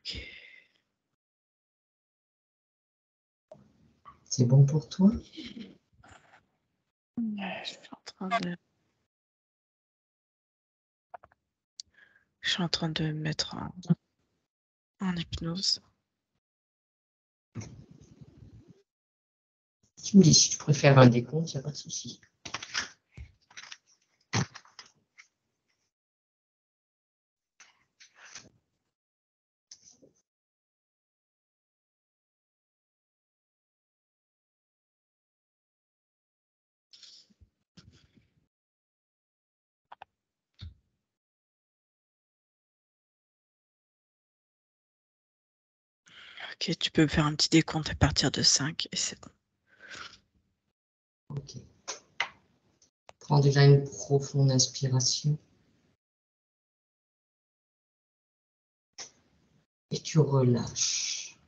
Ok. C'est bon pour toi? Je suis en train de me mettre en hypnose. Tu me dis si tu préfères un décompte, il n'y a pas de souci. Ok, tu peux me faire un petit décompte à partir de 5 et c'est bon. Ok. Prends déjà une profonde inspiration. Et tu relâches.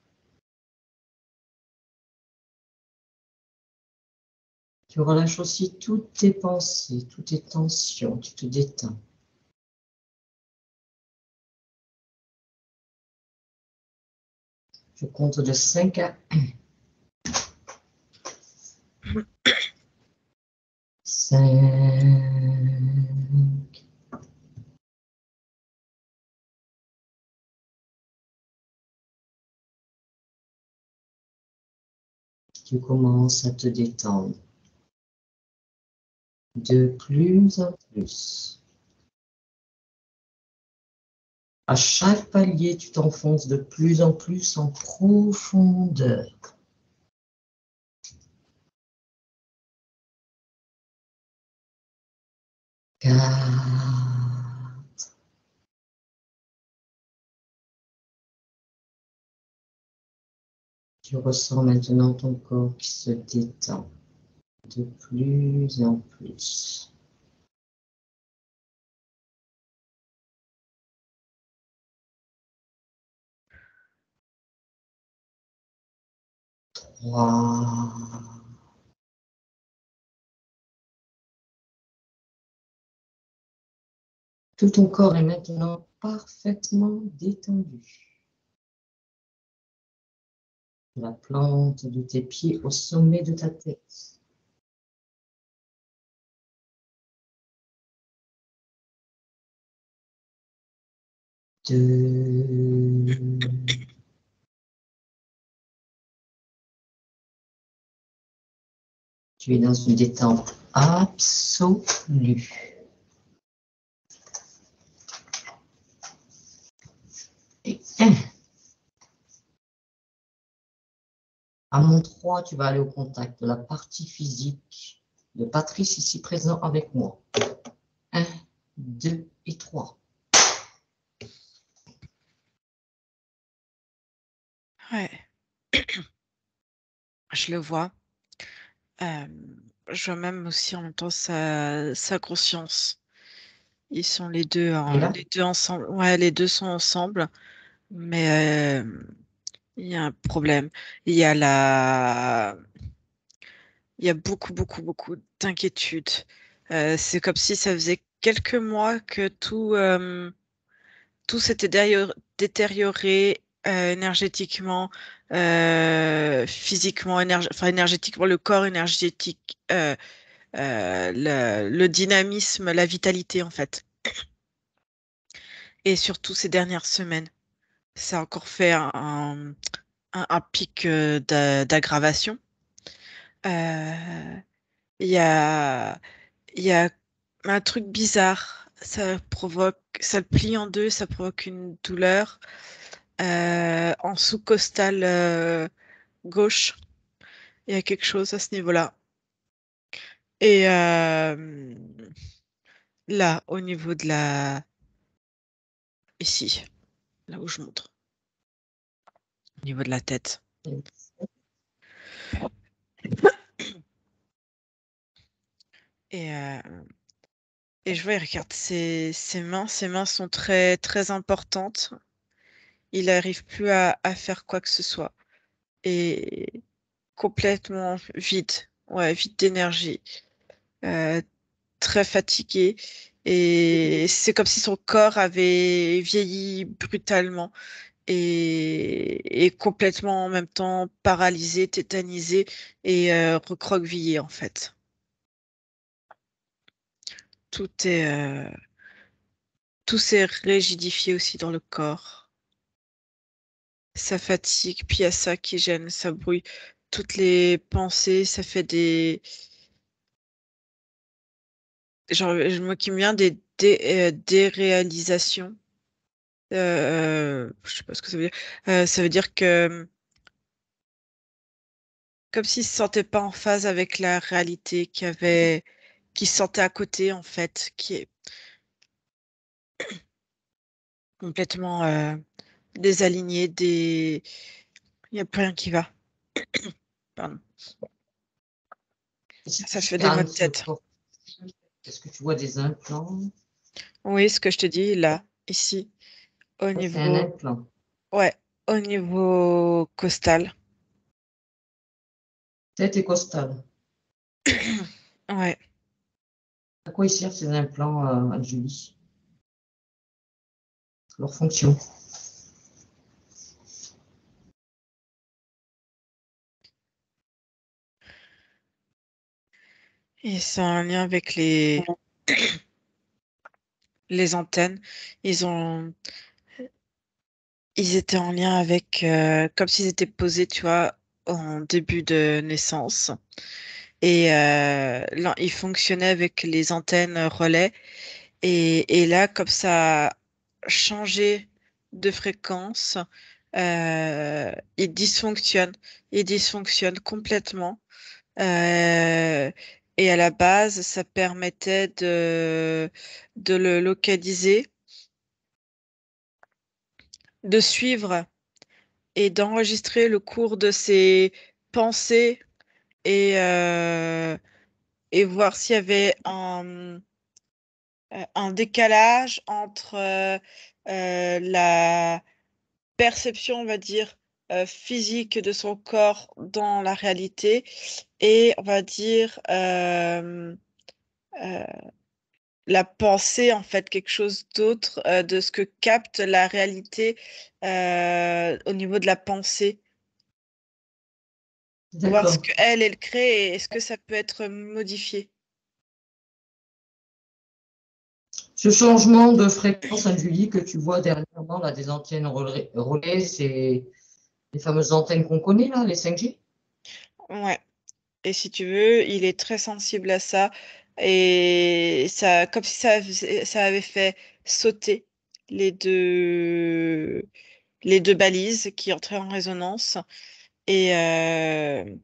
Tu relâches aussi toutes tes pensées, toutes tes tensions. Tu te détends. Je compte de 5 à 1. 5. Tu commences à te détendre de plus en plus. À chaque palier, tu t'enfonces de plus en plus en profondeur. 4. Tu ressens maintenant ton corps qui se détend de plus en plus. 3. Tout ton corps est maintenant parfaitement détendu. La plante de tes pieds au sommet de ta tête. 2. Tu es dans une détente absolue. Et 1. À mon 3, tu vas aller au contact de la partie physique de Patrice ici présent avec moi. 1, 2 et 3. Ouais. Je le vois. Je vois même aussi en même temps sa conscience. Ils sont les deux ensemble. Ouais, les deux sont ensemble, mais il y a un problème. Il y a il y a beaucoup, beaucoup, beaucoup d'inquiétudes. C'est comme si ça faisait quelques mois que tout s'était détérioré énergétiquement, physiquement, enfin énergétiquement, le corps énergétique, le dynamisme, la vitalité en fait. Et surtout ces dernières semaines, ça a encore fait un pic d'aggravation. Euh, Il y a, il y a un truc bizarre. Ça le plie en deux, ça provoque une douleur en sous-costale gauche. Il y a quelque chose à ce niveau-là. Et là, au niveau de ici, là où je montre, au niveau de la tête. Et, euh, et je vois, il regarde ses mains. Ses mains sont très, très importantes. Il n'arrive plus à faire quoi que ce soit. Et complètement vide. Ouais, vide d'énergie. Euh, Très fatigué. Et c'est comme si son corps avait vieilli brutalement. et complètement en même temps paralysé, tétanisé et recroquevillé en fait. Tout est, tout s'est rigidifié aussi dans le corps. Ça fatigue, puis il y a ça qui gêne, ça brouille toutes les pensées, ça fait des... Genre, moi qui me vient déréalisations. Je sais pas ce que ça veut dire. Ça veut dire que comme s'il se sentait pas en phase avec la réalité, qui se sentait à côté en fait, qui est complètement désaligné, il n'y a plus rien qui va. Pardon. Et si tu Ça fait des maux scannes de ce tête. corps, est-ce que tu vois des implants? Oui, ce que je te dis là, ici, au Ça, c'est un niveau, implant. ouais, au niveau costal. Tête et costale. Ouais. À quoi ils servent ces implants, Julie? Leur fonction. Et c'est un lien avec les antennes. Ils ont, ils étaient en lien avec, comme s'ils étaient posés, tu vois, en début de naissance. Et là, ils fonctionnaient avec les antennes relais. Et là, comme ça a changé de fréquence, il dysfonctionne. Il dysfonctionne complètement. Euh, et à la base, ça permettait de le localiser, de suivre et d'enregistrer le cours de ses pensées et voir s'il y avait un décalage entre la perception, on va dire, physique de son corps dans la réalité et, on va dire, euh, la pensée, en fait, quelque chose d'autre de ce que capte la réalité au niveau de la pensée. Voir ce D'accord. qu'elle, elle crée et est-ce que ça peut être modifié. Ce changement de fréquence, Julie, que tu vois dernièrement, là, des antennes relais, c'est les fameuses antennes qu'on connaît, là, les 5G? Ouais. Et si tu veux, il est très sensible à ça. Et ça, comme si ça avait fait sauter les deux, les deux balises qui entraient en résonance. Et, euh,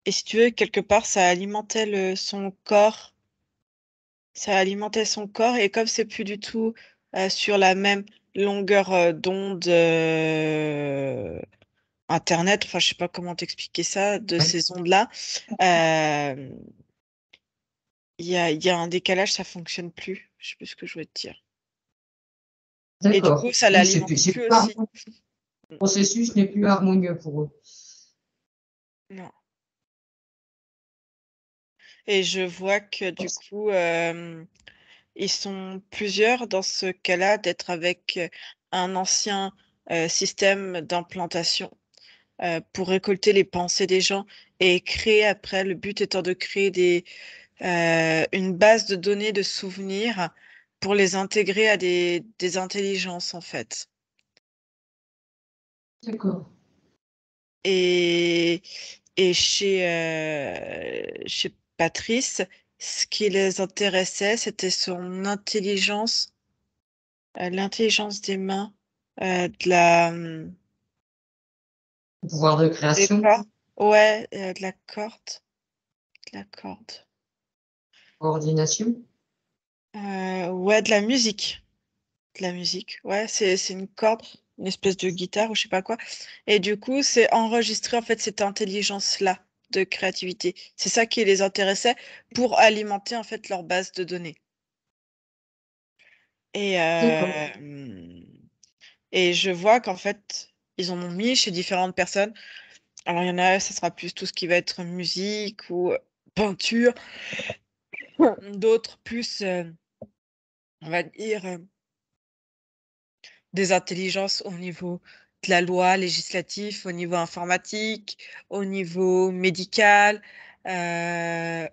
et si tu veux, quelque part, ça alimentait son corps. Ça alimentait son corps. Et comme c'est plus du tout sur la même longueur d'onde Internet, enfin, je sais pas comment t'expliquer ça, de Oui. ces ondes-là, euh, il y a un décalage, ça fonctionne plus. Je sais plus ce que je voulais te dire. Et du coup, D'accord. ça Oui, l'alimente c'est plus plus aussi. le processus n'est plus harmonieux pour eux. Non. Et je vois que du coup, ils sont plusieurs dans ce cas-là d'être avec un ancien système d'implantation pour récolter les pensées des gens et créer après, le but étant de créer une base de données de souvenirs pour les intégrer à des intelligences en fait. D'accord. Et, et chez Patrice, ce qui les intéressait, c'était son intelligence, l'intelligence des mains, de Le pouvoir de des création, cordes. Ouais, de la corde. De la corde. coordination. Ouais, de la musique. De la musique. Ouais, c'est une corde, une espèce de guitare ou je sais pas quoi. Et du coup, c'est enregistrer en fait cette intelligence-là de créativité. C'est ça qui les intéressait pour alimenter en fait leur base de données. Et, D'accord. et je vois qu'en fait, ils en ont mis chez différentes personnes. Alors, il y en a, ça sera plus tout ce qui va être musique ou peinture. D'autres plus, on va dire, des intelligences au niveau de la loi législative, au niveau informatique, au niveau médical. Voilà,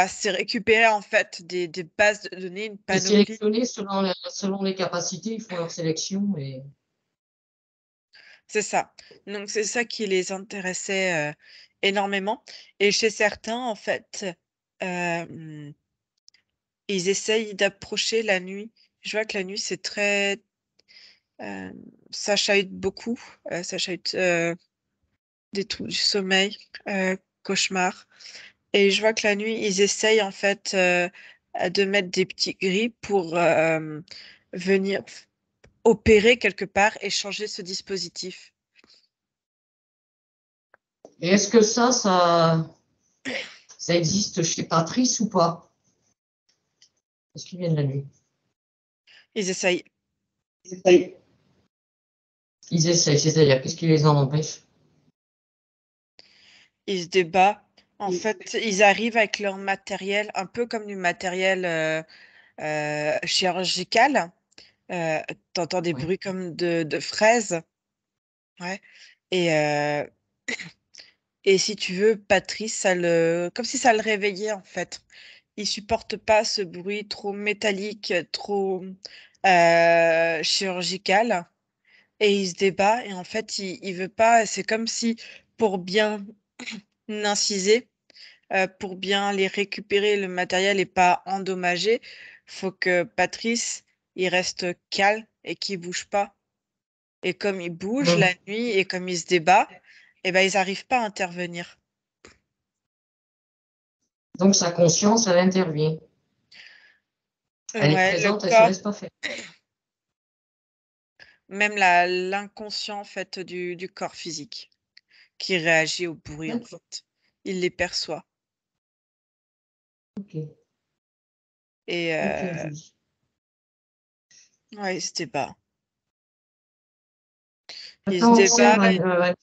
c'est récupérer en fait des bases de données, une C'est panoplie. sélectionné selon les capacités, ils font leur sélection et C'est ça. Donc c'est ça qui les intéressait énormément. Et chez certains, en fait, ils essayent d'approcher la nuit. Je vois que la nuit, c'est très... ça chahute beaucoup. Ça chahute des troubles du sommeil, cauchemars. Et je vois que la nuit, ils essayent en fait de mettre des petits gris pour venir opérer quelque part et changer ce dispositif. et est-ce que ça existe chez Patrice ou pas? Est-ce qu'ils viennent la nuit? Ils essayent. Ils essayent, c'est-à-dire qu'est-ce qui les en empêche? Ils se débattent. En fait, ils arrivent avec leur matériel, un peu comme du matériel chirurgical. Euh, T'entends des Oui. bruits comme de fraises. Ouais. Et, euh, et si tu veux, Patrice, comme si ça le réveillait en fait. Il supporte pas ce bruit trop métallique, trop chirurgical. Et il se débat. Et en fait, il veut pas. C'est comme si pour bien inciser, pour bien les récupérer, le matériel n'est pas endommagé, faut que Patrice, il reste calme et qu'il bouge pas. Et comme il bouge la Hum. nuit et comme il se débat, eh ben, ils n'arrivent pas à intervenir. Donc sa conscience, elle intervient. Elle est Ouais, le présente, elle se corps, laisse pas faire. même l'inconscient en fait du corps physique qui réagit au bruit en D'accord. fait. Il les perçoit. Ok. Et Ok, Julie. ouais, il se débat. Il se Maintenant, débat. observe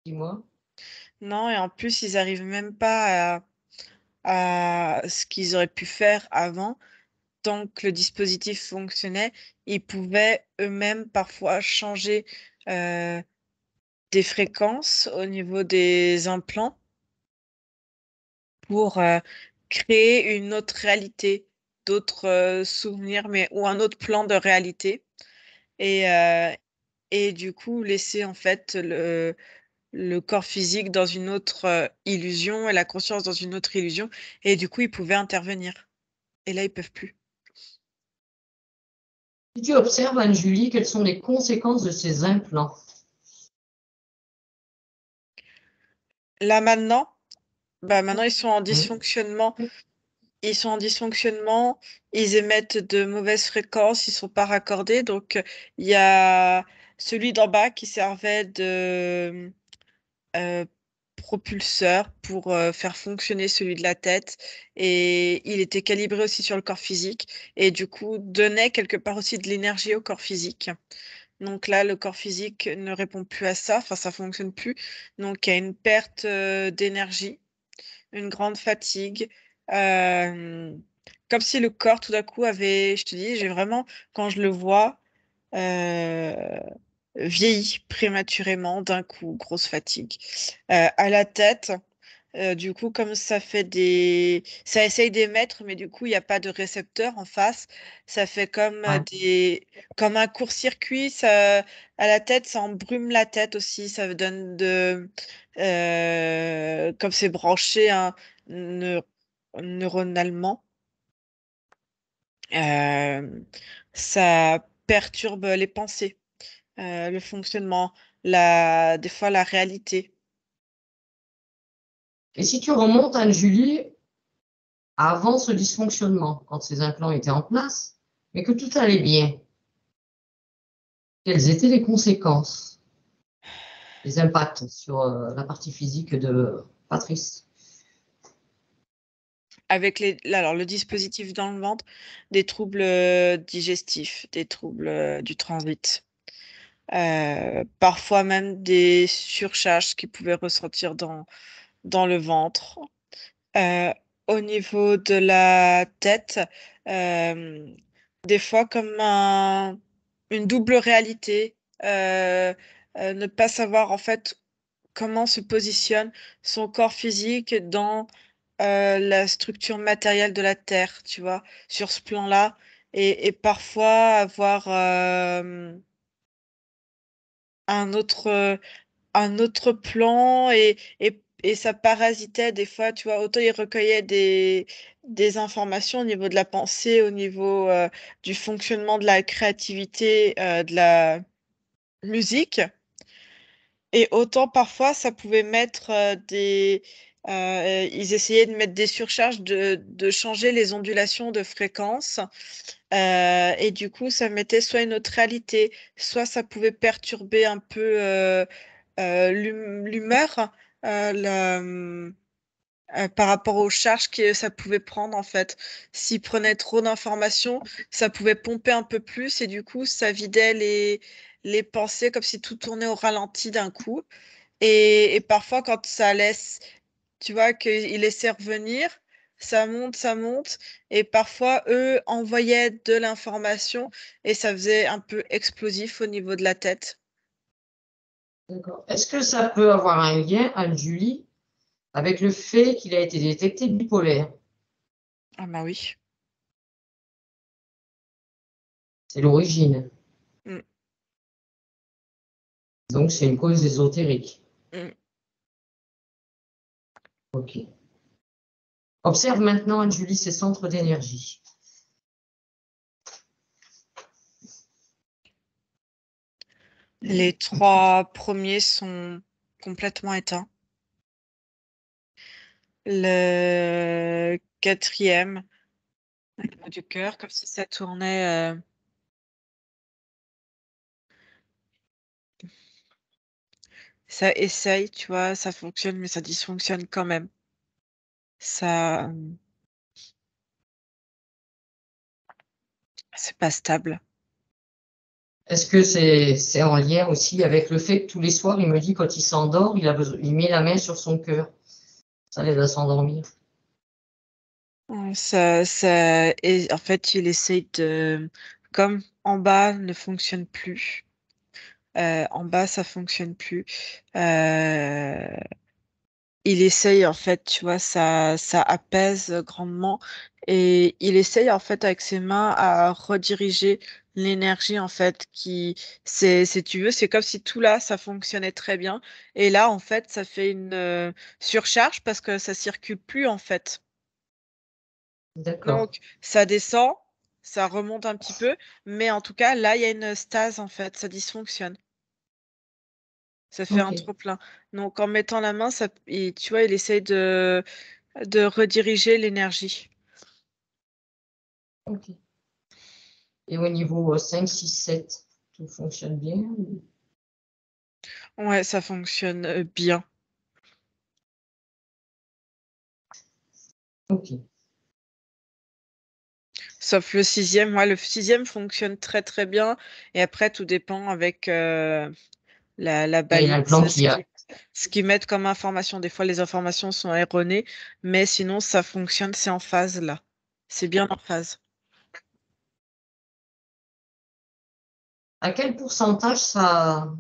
dis-moi. Non, et en plus, ils arrivent même pas à ce qu'ils auraient pu faire avant. Tant que le dispositif fonctionnait, ils pouvaient eux-mêmes parfois changer euh, des fréquences au niveau des implants pour créer une autre réalité, d'autres souvenirs, mais ou un autre plan de réalité. Et, euh, et du coup, laisser en fait le corps physique dans une autre illusion et la conscience dans une autre illusion. Et du coup, ils pouvaient intervenir. Et là, ils peuvent plus. Si tu observes, Anne-Julie, quelles sont les conséquences de ces implants? Là maintenant, bah maintenant ils sont en Hum. dysfonctionnement. Ils sont en dysfonctionnement, ils émettent de mauvaises fréquences, ils sont pas raccordés. Donc il y a celui d'en bas qui servait de euh, propulseur pour faire fonctionner celui de la tête. Et il était calibré aussi sur le corps physique et du coup donnait quelque part aussi de l'énergie au corps physique. Donc là, le corps physique ne répond plus à ça, enfin ça fonctionne plus. Donc il y a une perte d'énergie, une grande fatigue, euh, comme si le corps tout d'un coup avait, je te dis, j'ai vraiment, quand je le vois, euh, vieilli prématurément d'un coup, grosse fatigue. À la tête, du coup, comme ça fait des... Ça essaye d'émettre, mais du coup, il n'y a pas de récepteur en face. Ça fait comme Ouais. comme un court-circuit. Ça... À la tête, ça embrume la tête aussi. Ça donne de... Comme c'est branché neu- neuronalement, euh, ça perturbe les pensées, le fonctionnement, des fois la réalité. Et si tu remontes, Anne-Julie, avant ce dysfonctionnement, quand ces implants étaient en place, mais que tout allait bien, quelles étaient les conséquences, les impacts sur la partie physique de Patrice? Avec alors, le dispositif dans le ventre, des troubles digestifs, des troubles du transit, parfois même des surcharges qui pouvaient ressentir dans le ventre. Euh, Au niveau de la tête, euh, des fois comme une double réalité, ne pas savoir en fait comment se positionne son corps physique dans la structure matérielle de la Terre, tu vois, sur ce plan-là, et parfois avoir un autre, un autre plan, et ça parasitait des fois, tu vois, autant il recueillait des informations au niveau de la pensée, au niveau du fonctionnement de la créativité, de la musique. Et autant parfois, ça pouvait mettre ils essayaient de mettre des surcharges, de changer les ondulations de fréquence. Et du coup, ça mettait soit une autre réalité, soit ça pouvait perturber un peu l'humeur, par rapport aux charges que ça pouvait prendre en fait. S'il prenait trop d'informations, ça pouvait pomper un peu plus et du coup, ça vidait les pensées comme si tout tournait au ralenti d'un coup. Et parfois, quand ça laisse, tu vois, qu'il laissait revenir, ça monte. Et parfois, eux envoyaient de l'information et ça faisait un peu explosif au niveau de la tête. D'accord. Est-ce que ça peut avoir un lien, Anne-Julie, avec le fait qu'il a été détecté bipolaire? Ah bah oui. C'est l'origine. Mm, Donc, c'est une cause ésotérique. mm. OK. Observe maintenant, Anne-Julie, ses centres d'énergie. Les trois premiers sont complètement éteints. Le quatrième, au niveau du cœur, comme si ça tournait. Ça essaye, tu vois, ça fonctionne, mais ça dysfonctionne quand même. Ça, c'est pas stable. Est-ce que c'est en lien aussi avec le fait que tous les soirs, il me dit quand il s'endort, il met la main sur son cœur. Ça l'aide à s'endormir. Et en fait, il essaye comme en bas ne fonctionne plus. En bas, ça fonctionne plus. Euh, il essaye en fait, tu vois, ça apaise grandement et il essaye en fait avec ses mains à rediriger l'énergie en fait si tu veux, c'est comme si tout là, ça fonctionnait très bien et là en fait, ça fait une surcharge parce que ça circule plus en fait. D'accord. Donc ça descend, ça remonte un petit peu, mais en tout cas là, il y a une stase en fait, ça dysfonctionne. Ça fait un OK. trop plein. Donc en mettant la main, tu vois, il essaye de rediriger l'énergie. OK. Et au niveau 5, 6, 7, tout fonctionne bien? Ouais, ça fonctionne bien. OK. Sauf le sixième. Ouais, le sixième fonctionne très très bien. Et après, tout dépend avec la Et balise, l'implant qu'il y a. ce qu'ils mettent comme information. Des fois, les informations sont erronées, mais sinon, ça fonctionne, c'est en phase là. C'est bien en phase. À quel pourcentage sa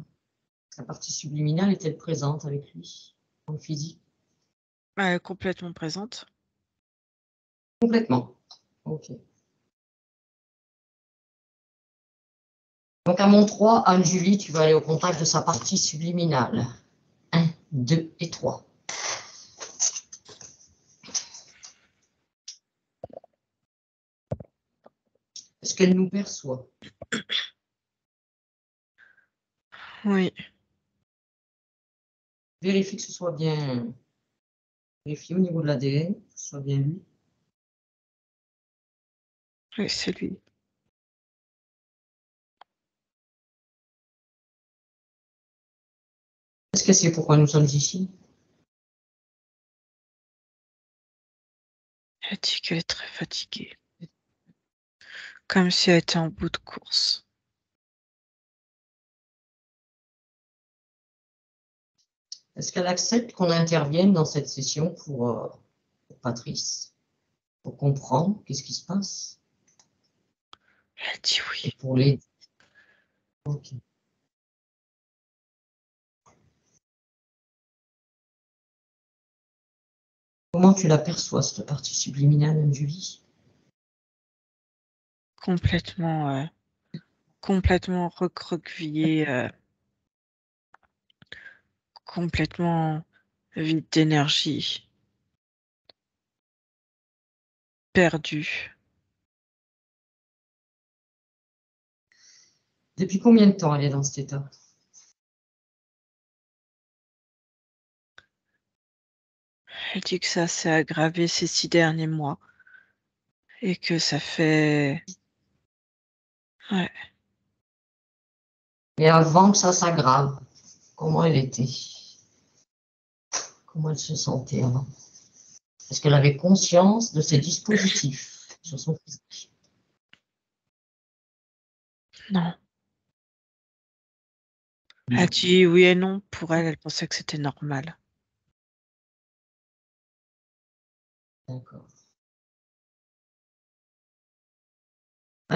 partie subliminale est-elle présente avec lui en physique? Complètement présente. Complètement. OK. Donc à mon 3, Anne-Julie, tu vas aller au contact de sa partie subliminale. 1, 2 et 3. Est-ce qu'elle nous perçoit? Oui, Vérifie que ce soit bien. Vérifie au niveau de l'ADN, que ce soit bien lui. oui, c'est lui. Est-ce que c'est pourquoi nous sommes ici? Elle dit qu'elle est très fatiguée. Comme si elle était en bout de course. Est-ce qu'elle accepte qu'on intervienne dans cette session pour Patrice, pour comprendre qu'est-ce qui se passe? Elle dit Et oui. pour les... Ok. Comment tu l'aperçois, cette partie subliminale, Julie? Complètement recroquevillée, complètement vide d'énergie, perdue. Depuis combien de temps elle est dans cet état? Elle dit que ça s'est aggravé ces 6 derniers mois et que ça fait... Ouais. Et avant que ça s'aggrave, comment elle était? Comment elle se sentait avant? Est-ce qu'elle avait conscience de ses dispositifs sur son physique? Non. Elle dit oui et non. Pour elle, elle pensait que c'était normal. D'accord.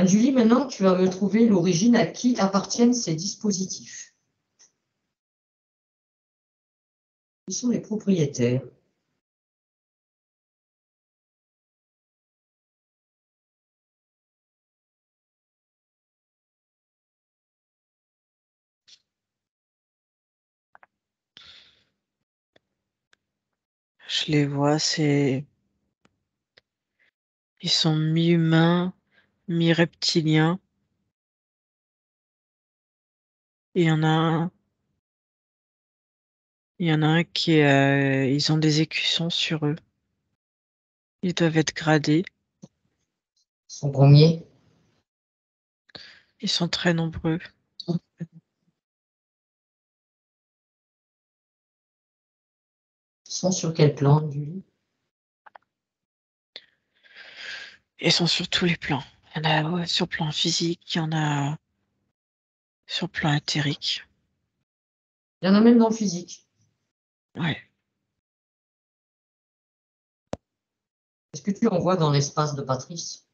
Julie, maintenant, tu vas me trouver l'origine à qui appartiennent ces dispositifs. Qui sont les propriétaires? Je les vois, ils sont mi-humains, mi-reptiliens. Et il y en a un qui est, ils ont des écussons sur eux. Ils doivent être gradés. Son premier? Ils sont très nombreux. Sont sur quel plan, Julie? Ils sont sur tous les plans. Il y en a ouais, sur le plan physique, il y en a sur le plan éthérique. Il y en a même dans le physique. Ouais. Est-ce que tu en vois dans l'espace de Patrice?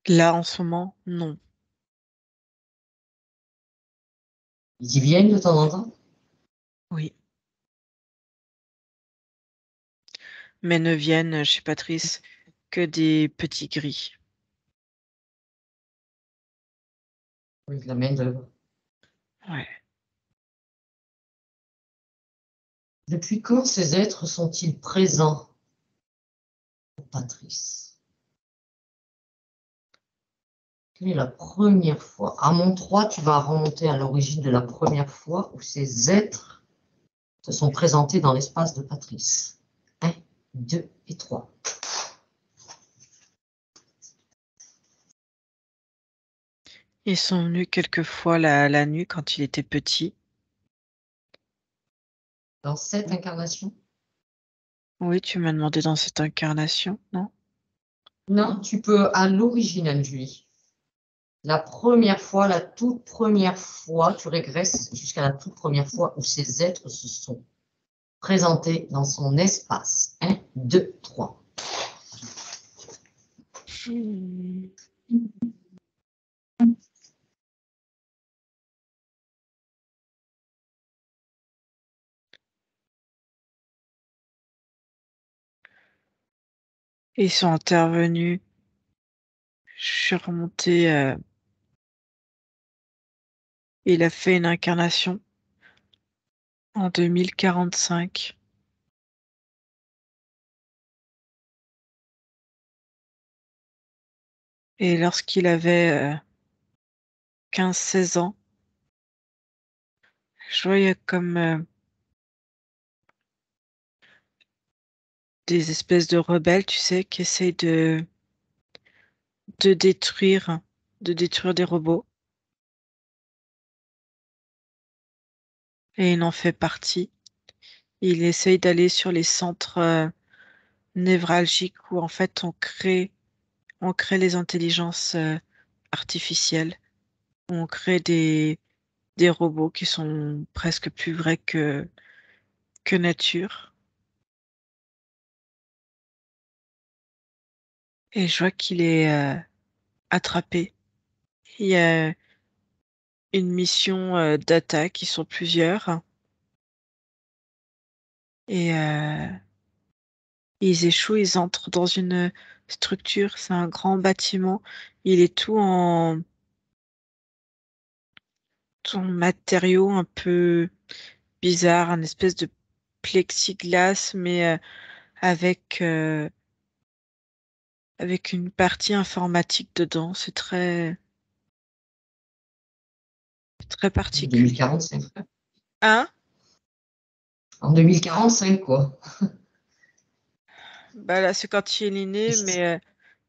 Là, en ce moment, non. Ils y viennent de temps en temps? Oui. Mais ne viennent chez Patrice que des petits gris. Avec la main d'œuvre. Ouais. Depuis quand ces êtres sont-ils présents pour Patrice? Quelle est la première fois? À mon 3, tu vas remonter à l'origine de la première fois où ces êtres se sont présentés dans l'espace de Patrice. 1, 2 et 3. Ils sont venus quelquefois la nuit quand il était petit. Dans cette incarnation? Oui, tu m'as demandé dans cette incarnation, non? Non, tu peux à l'original, Julie. La première fois, la toute première fois, tu régresses jusqu'à la toute première fois où ces êtres se sont présentés dans son espace. 1, 2, 3. Hmm. Ils sont intervenus. Je suis remontée. Il a fait une incarnation en 2045. Et lorsqu'il avait 15-16 ans, je voyais comme des espèces de rebelles, tu sais, qui essayent de détruire, de détruire des robots. Et il en fait partie. Il essaye d'aller sur les centres névralgiques où en fait on crée les intelligences artificielles, où on crée des robots qui sont presque plus vrais que nature. et je vois qu'il est attrapé. Il y a une mission d'attaque, ils sont plusieurs, et ils échouent, ils entrent dans une structure, c'est un grand bâtiment, il est tout en matériaux un peu bizarre, un espèce de plexiglas, mais avec, euh, avec une partie informatique dedans, très En particulier. 2045. Hein? En 2045, quoi. Bah là, c'est quand il est né, mais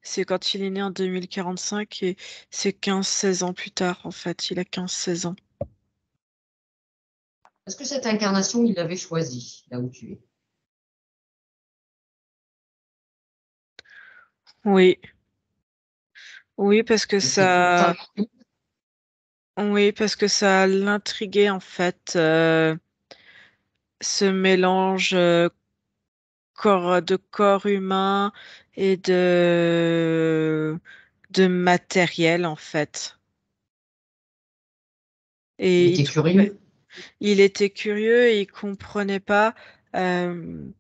c'est quand il est né en 2045 et c'est 15-16 ans plus tard, en fait. Il a 15-16 ans. Est-ce que cette incarnation, il l'avait choisie, là où tu es? Oui, oui, parce que C'était pour ta... oui, parce que ça l'intriguait, en fait, ce mélange de corps humain et de matériel, en fait. Il Et était curieux. il était curieux et il comprenait pas euh,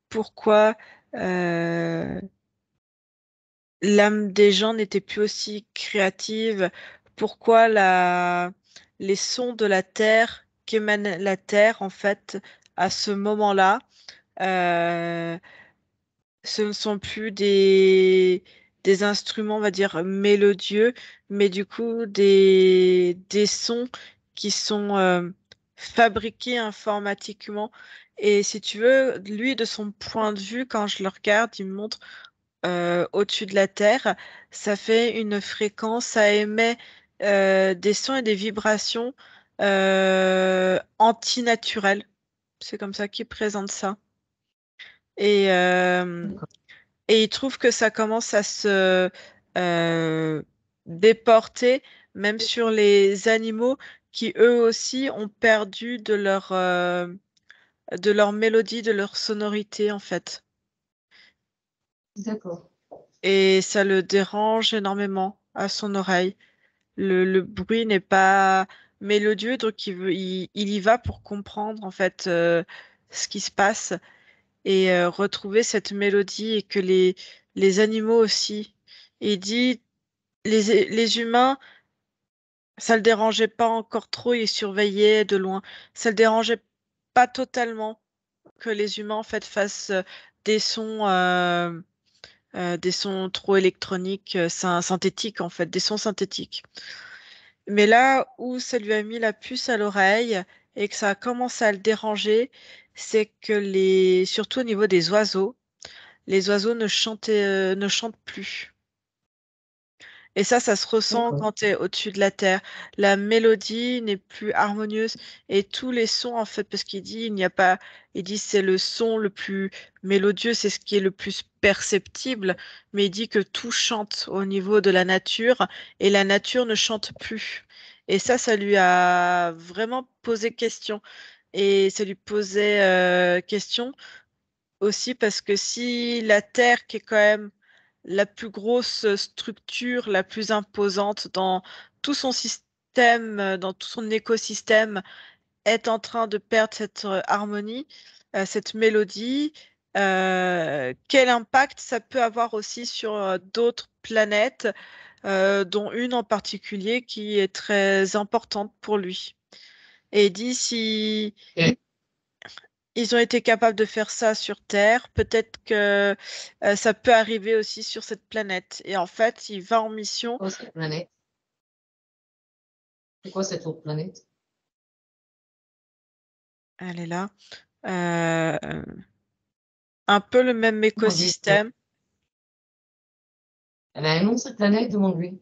pourquoi euh, l'âme des gens n'était plus aussi créative, pourquoi les sons de la terre qu'émane la terre, en fait, à ce moment-là, euh, ce ne sont plus des instruments, on va dire, mélodieux, mais du coup des sons qui sont fabriqués informatiquement. Et si tu veux, lui, de son point de vue, quand je le regarde, il me montre au-dessus de la Terre, ça fait une fréquence, ça émet des sons et des vibrations antinaturelles. C'est comme ça qu'il présente ça. Et, euh, D'accord. et il trouve que ça commence à se euh, déporter même sur les animaux qui eux aussi ont perdu de leur mélodie, de leur sonorité en fait. D'accord. Et ça le dérange énormément à son oreille. Le bruit n'est pas mélodieux, donc il y va pour comprendre en fait ce qui se passe et retrouver cette mélodie et que les animaux aussi. Il dit les humains, ça le dérangeait pas encore trop, il surveillait de loin. Ça le dérangeait pas totalement que les humains en fait fassent des sons des sons trop électroniques, synthétiques en fait, des sons synthétiques. Mais là où ça lui a mis la puce à l'oreille et que ça a commencé à le déranger, c'est que surtout au niveau des oiseaux, les oiseaux ne chantent plus. Et ça se ressent D'accord. quand tu es au-dessus de la terre. La mélodie n'est plus harmonieuse et tous les sons, en fait, parce qu'il dit, il n'y a pas, il dit c'est le son le plus mélodieux, c'est ce qui est le plus perceptible, mais il dit que tout chante au niveau de la nature et la nature ne chante plus. Et ça lui a vraiment posé question. Et ça lui posait question aussi parce que si la Terre, qui est quand même la plus grosse structure, la plus imposante dans tout son système, dans tout son écosystème, est en train de perdre cette harmonie, cette mélodie, quel impact ça peut avoir aussi sur d'autres planètes, dont une en particulier qui est très importante pour lui. Et il dit si Et ils ont été capables de faire ça sur Terre, peut-être que ça peut arriver aussi sur cette planète. Et en fait, il va en mission. quoi cette planète? C'est quoi cette autre planète? Elle est là. Euh, un peu le même Comment dire? écosystème. Elle a un nom, cette planète, demande-lui.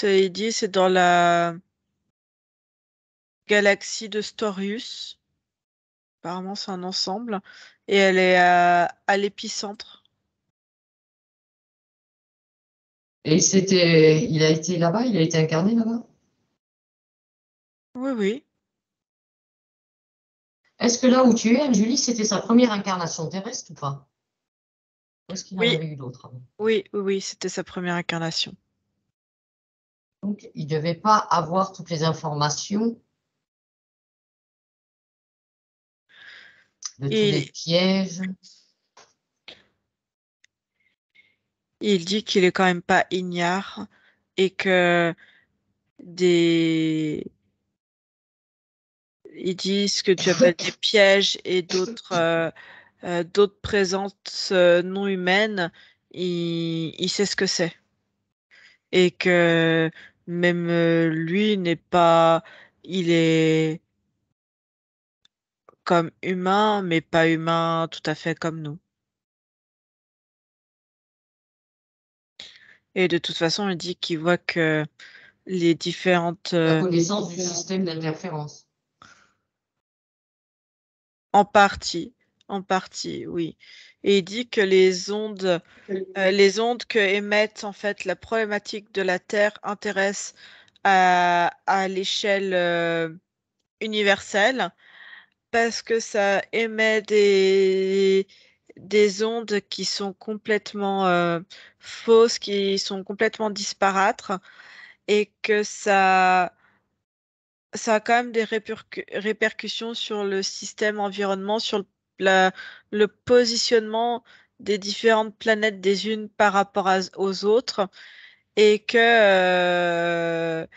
Il dit c'est dans la galaxie de Storius. Apparemment, c'est un ensemble. Et elle est à l'épicentre. Et il a été là-bas, il a été incarné là-bas. Oui, oui. Est-ce que là où tu es, Anne-Julie, c'était sa première incarnation terrestre ou pas? Ou est-ce qu'il en Oui, avait eu d'autres avant? oui, oui, oui, c'était sa première incarnation. Donc, il ne devait pas avoir toutes les informations de tous les Il, pièges. il dit qu'il est quand même pas ignare et que des, ils disent que tu appelles des pièges et d'autres présences non humaines, il sait ce que c'est. Et que même lui n'est pas, il est comme humain, mais pas humain tout à fait comme nous. Et de toute façon, il dit qu'il voit que les différentes, La connaissance du système d'interférence. en partie, en partie, oui. Et il dit que les ondes que émettent en fait la problématique de la Terre intéressent à l'échelle universelle parce que ça émet des ondes qui sont complètement fausses, qui sont complètement disparates et que ça a quand même des répercussions sur le système environnement, sur le positionnement des différentes planètes des unes par rapport aux autres et que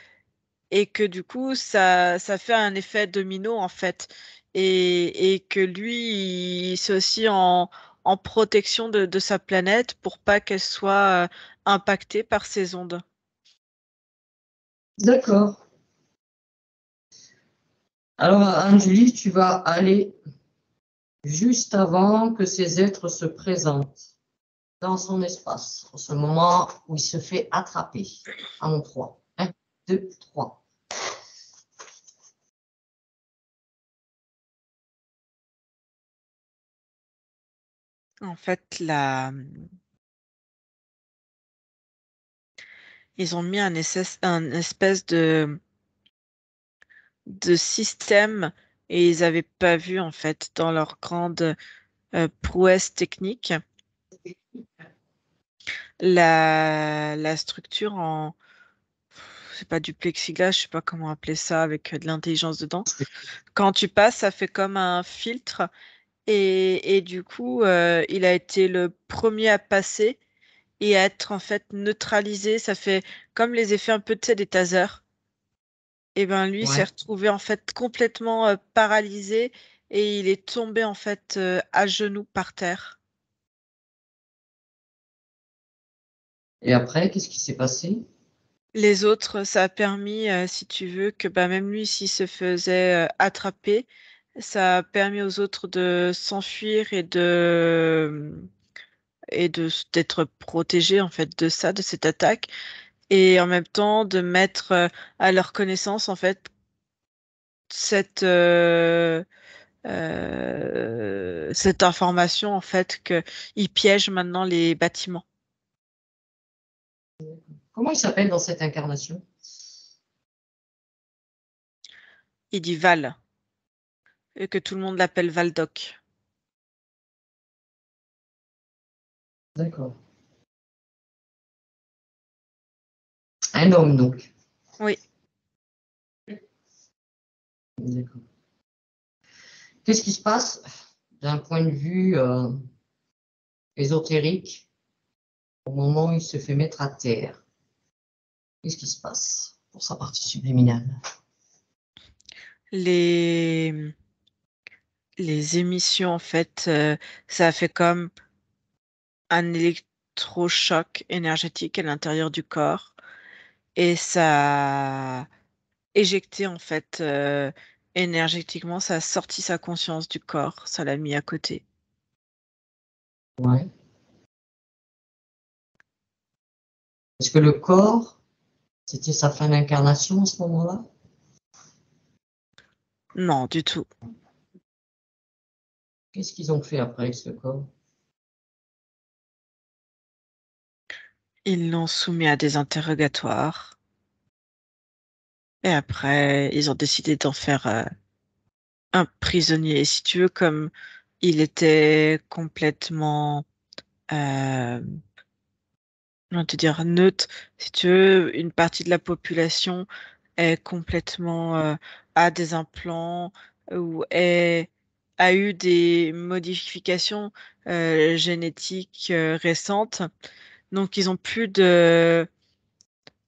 du coup, ça fait un effet domino en fait. Et que lui, c'est aussi en protection de sa planète pour pas qu'elle soit impactée par ces ondes. D'accord. Alors, Anne-Julie, tu vas aller juste avant que ces êtres se présentent dans son espace, en ce moment où il se fait attraper. À mon 3. 1, 2, 3. En fait, ils ont mis un espèce de système et ils n'avaient pas vu en fait dans leur grande prouesse technique la structure en c'est pas du plexiglas, je sais pas comment appeler ça avec de l'intelligence dedans. Quand tu passes, ça fait comme un filtre et du coup, il a été le premier à passer et à être en fait neutralisé. Ça fait comme les effets un peu tu sais, des tasers. Et ben lui s'est Ouais. retrouvé en fait complètement paralysé et il est tombé en fait à genoux par terre. Et après, qu'est-ce qui s'est passé? Les autres, ça a permis, si tu veux, que bah, même lui, s'il se faisait attraper, ça a permis aux autres de s'enfuir et d'être protégés en fait de ça, de cette attaque, et en même temps de mettre à leur connaissance en fait cette information en fait que ils piègent maintenant les bâtiments. Comment il s'appelle dans cette incarnation? Il dit Val, et que tout le monde l'appelle Valdoc. D'accord. Un homme, donc. Oui, D'accord. Qu'est-ce qui se passe d'un point de vue ésotérique au moment où il se fait mettre à terre? Qu'est-ce qui se passe pour sa partie subliminale? les les émissions en fait, ça a fait comme un électrochoc énergétique à l'intérieur du corps et ça a éjecté en fait énergétiquement, ça a sorti sa conscience du corps, ça l'a mis à côté. Ouais. Est-ce que le corps, c'était sa fin d'incarnation à ce moment-là? Non, du tout. Qu'est-ce qu'ils ont fait après avec ce corps? Ils l'ont soumis à des interrogatoires et après ils ont décidé d'en faire un prisonnier. Si tu veux, comme il était complètement, euh, comment te dire, neutre, si tu veux, une partie de la population est complètement a des implants ou a eu des modifications génétiques récentes. Donc, ils ont plus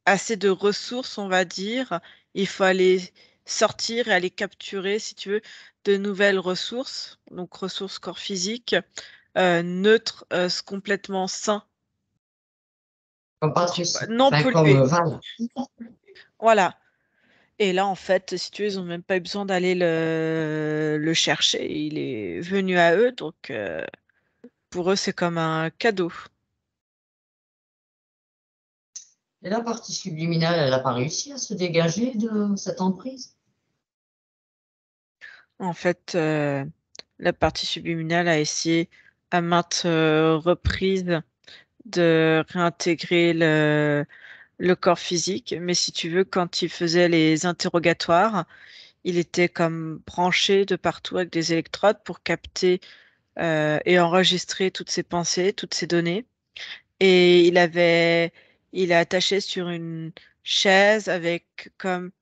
assez de ressources, on va dire. Il faut aller sortir et aller capturer, si tu veux, de nouvelles ressources, donc ressources corps physiques, neutres, complètement sains, Comme Patrice, non enfin comme pollués. Val. Voilà. Et là, en fait, si tu veux, ils n'ont même pas eu besoin d'aller le chercher. Il est venu à eux, donc pour eux, c'est comme un cadeau. Et la partie subliminale, elle n'a pas réussi à se dégager de cette emprise. En fait, la partie subliminale a essayé à maintes reprises de réintégrer le corps physique, mais si tu veux, quand il faisait les interrogatoires, il était comme branché de partout avec des électrodes pour capter et enregistrer toutes ses pensées, toutes ses données. Et il est attaché sur une chaise avec comme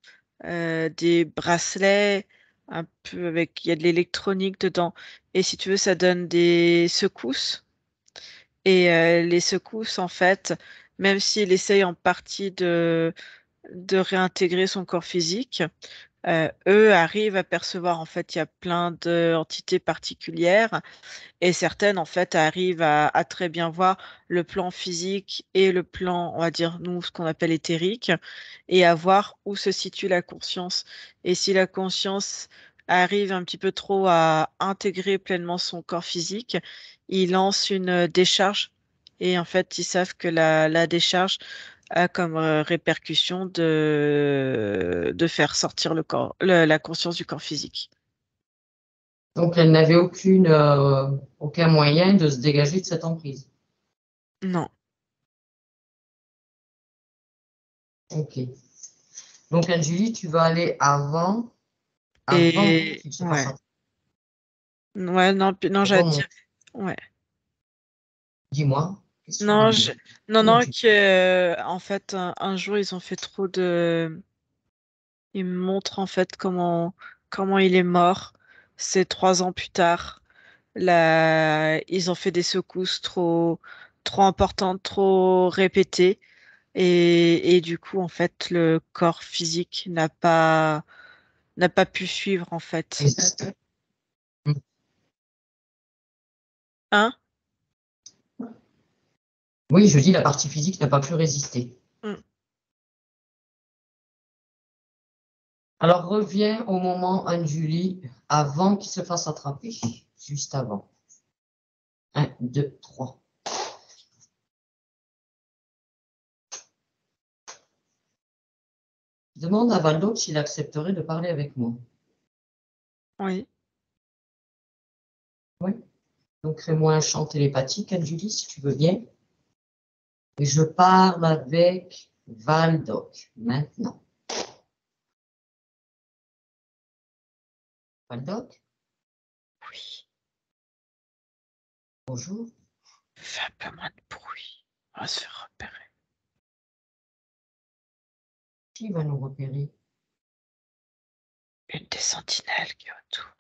des bracelets, un peu avec, il y a de l'électronique dedans. Et si tu veux, ça donne des secousses. Et les secousses, en fait, même s'il essaye en partie de réintégrer son corps physique, eux arrivent à percevoir, en fait, il y a plein d'entités particulières et certaines, en fait, arrivent à très bien voir le plan physique et le plan, on va dire, nous, ce qu'on appelle éthérique, et à voir où se situe la conscience. Et si la conscience arrive un petit peu trop à intégrer pleinement son corps physique, ils lancent une décharge. Et en fait, ils savent que la décharge a comme répercussion de faire sortir le corps, la conscience du corps physique. Donc, elle n'avait aucun moyen de se dégager de cette emprise. Non. Ok. Donc, Anne-Julie, tu vas aller avant Et qu'il se fasse ouais. attraper. Ouais, non, non, j'allais te dire. Remonte. Ouais. Dis-moi, qu'est-ce que tu voulais Non, me dire? non, Anne-Julie. que en fait, un jour, ils ont fait trop de. Ils me montrent en fait comment il est mort. C'est 3 ans plus tard. Là, ils ont fait des secousses trop importantes, trop répétées. Et du coup, en fait, le corps physique n'a pas pu suivre, en fait. Résiste. Hein? Oui, je dis la partie physique n'a pas pu résister. Mm. Alors, reviens au moment, Anne-Julie, avant qu'il se fasse attraper. Juste avant. Un, deux, trois. Demande à Valdo s'il accepterait de parler avec moi. Oui. Oui. Donc, crée-moi un champ télépathique, Anne-Julie, si tu veux bien. Et je parle avec Valdoc maintenant. Valdoc, Oui. bonjour. Fais un peu moins de bruit. On va se faire repérer. Qui va nous repérer? Une des sentinelles qui est autour.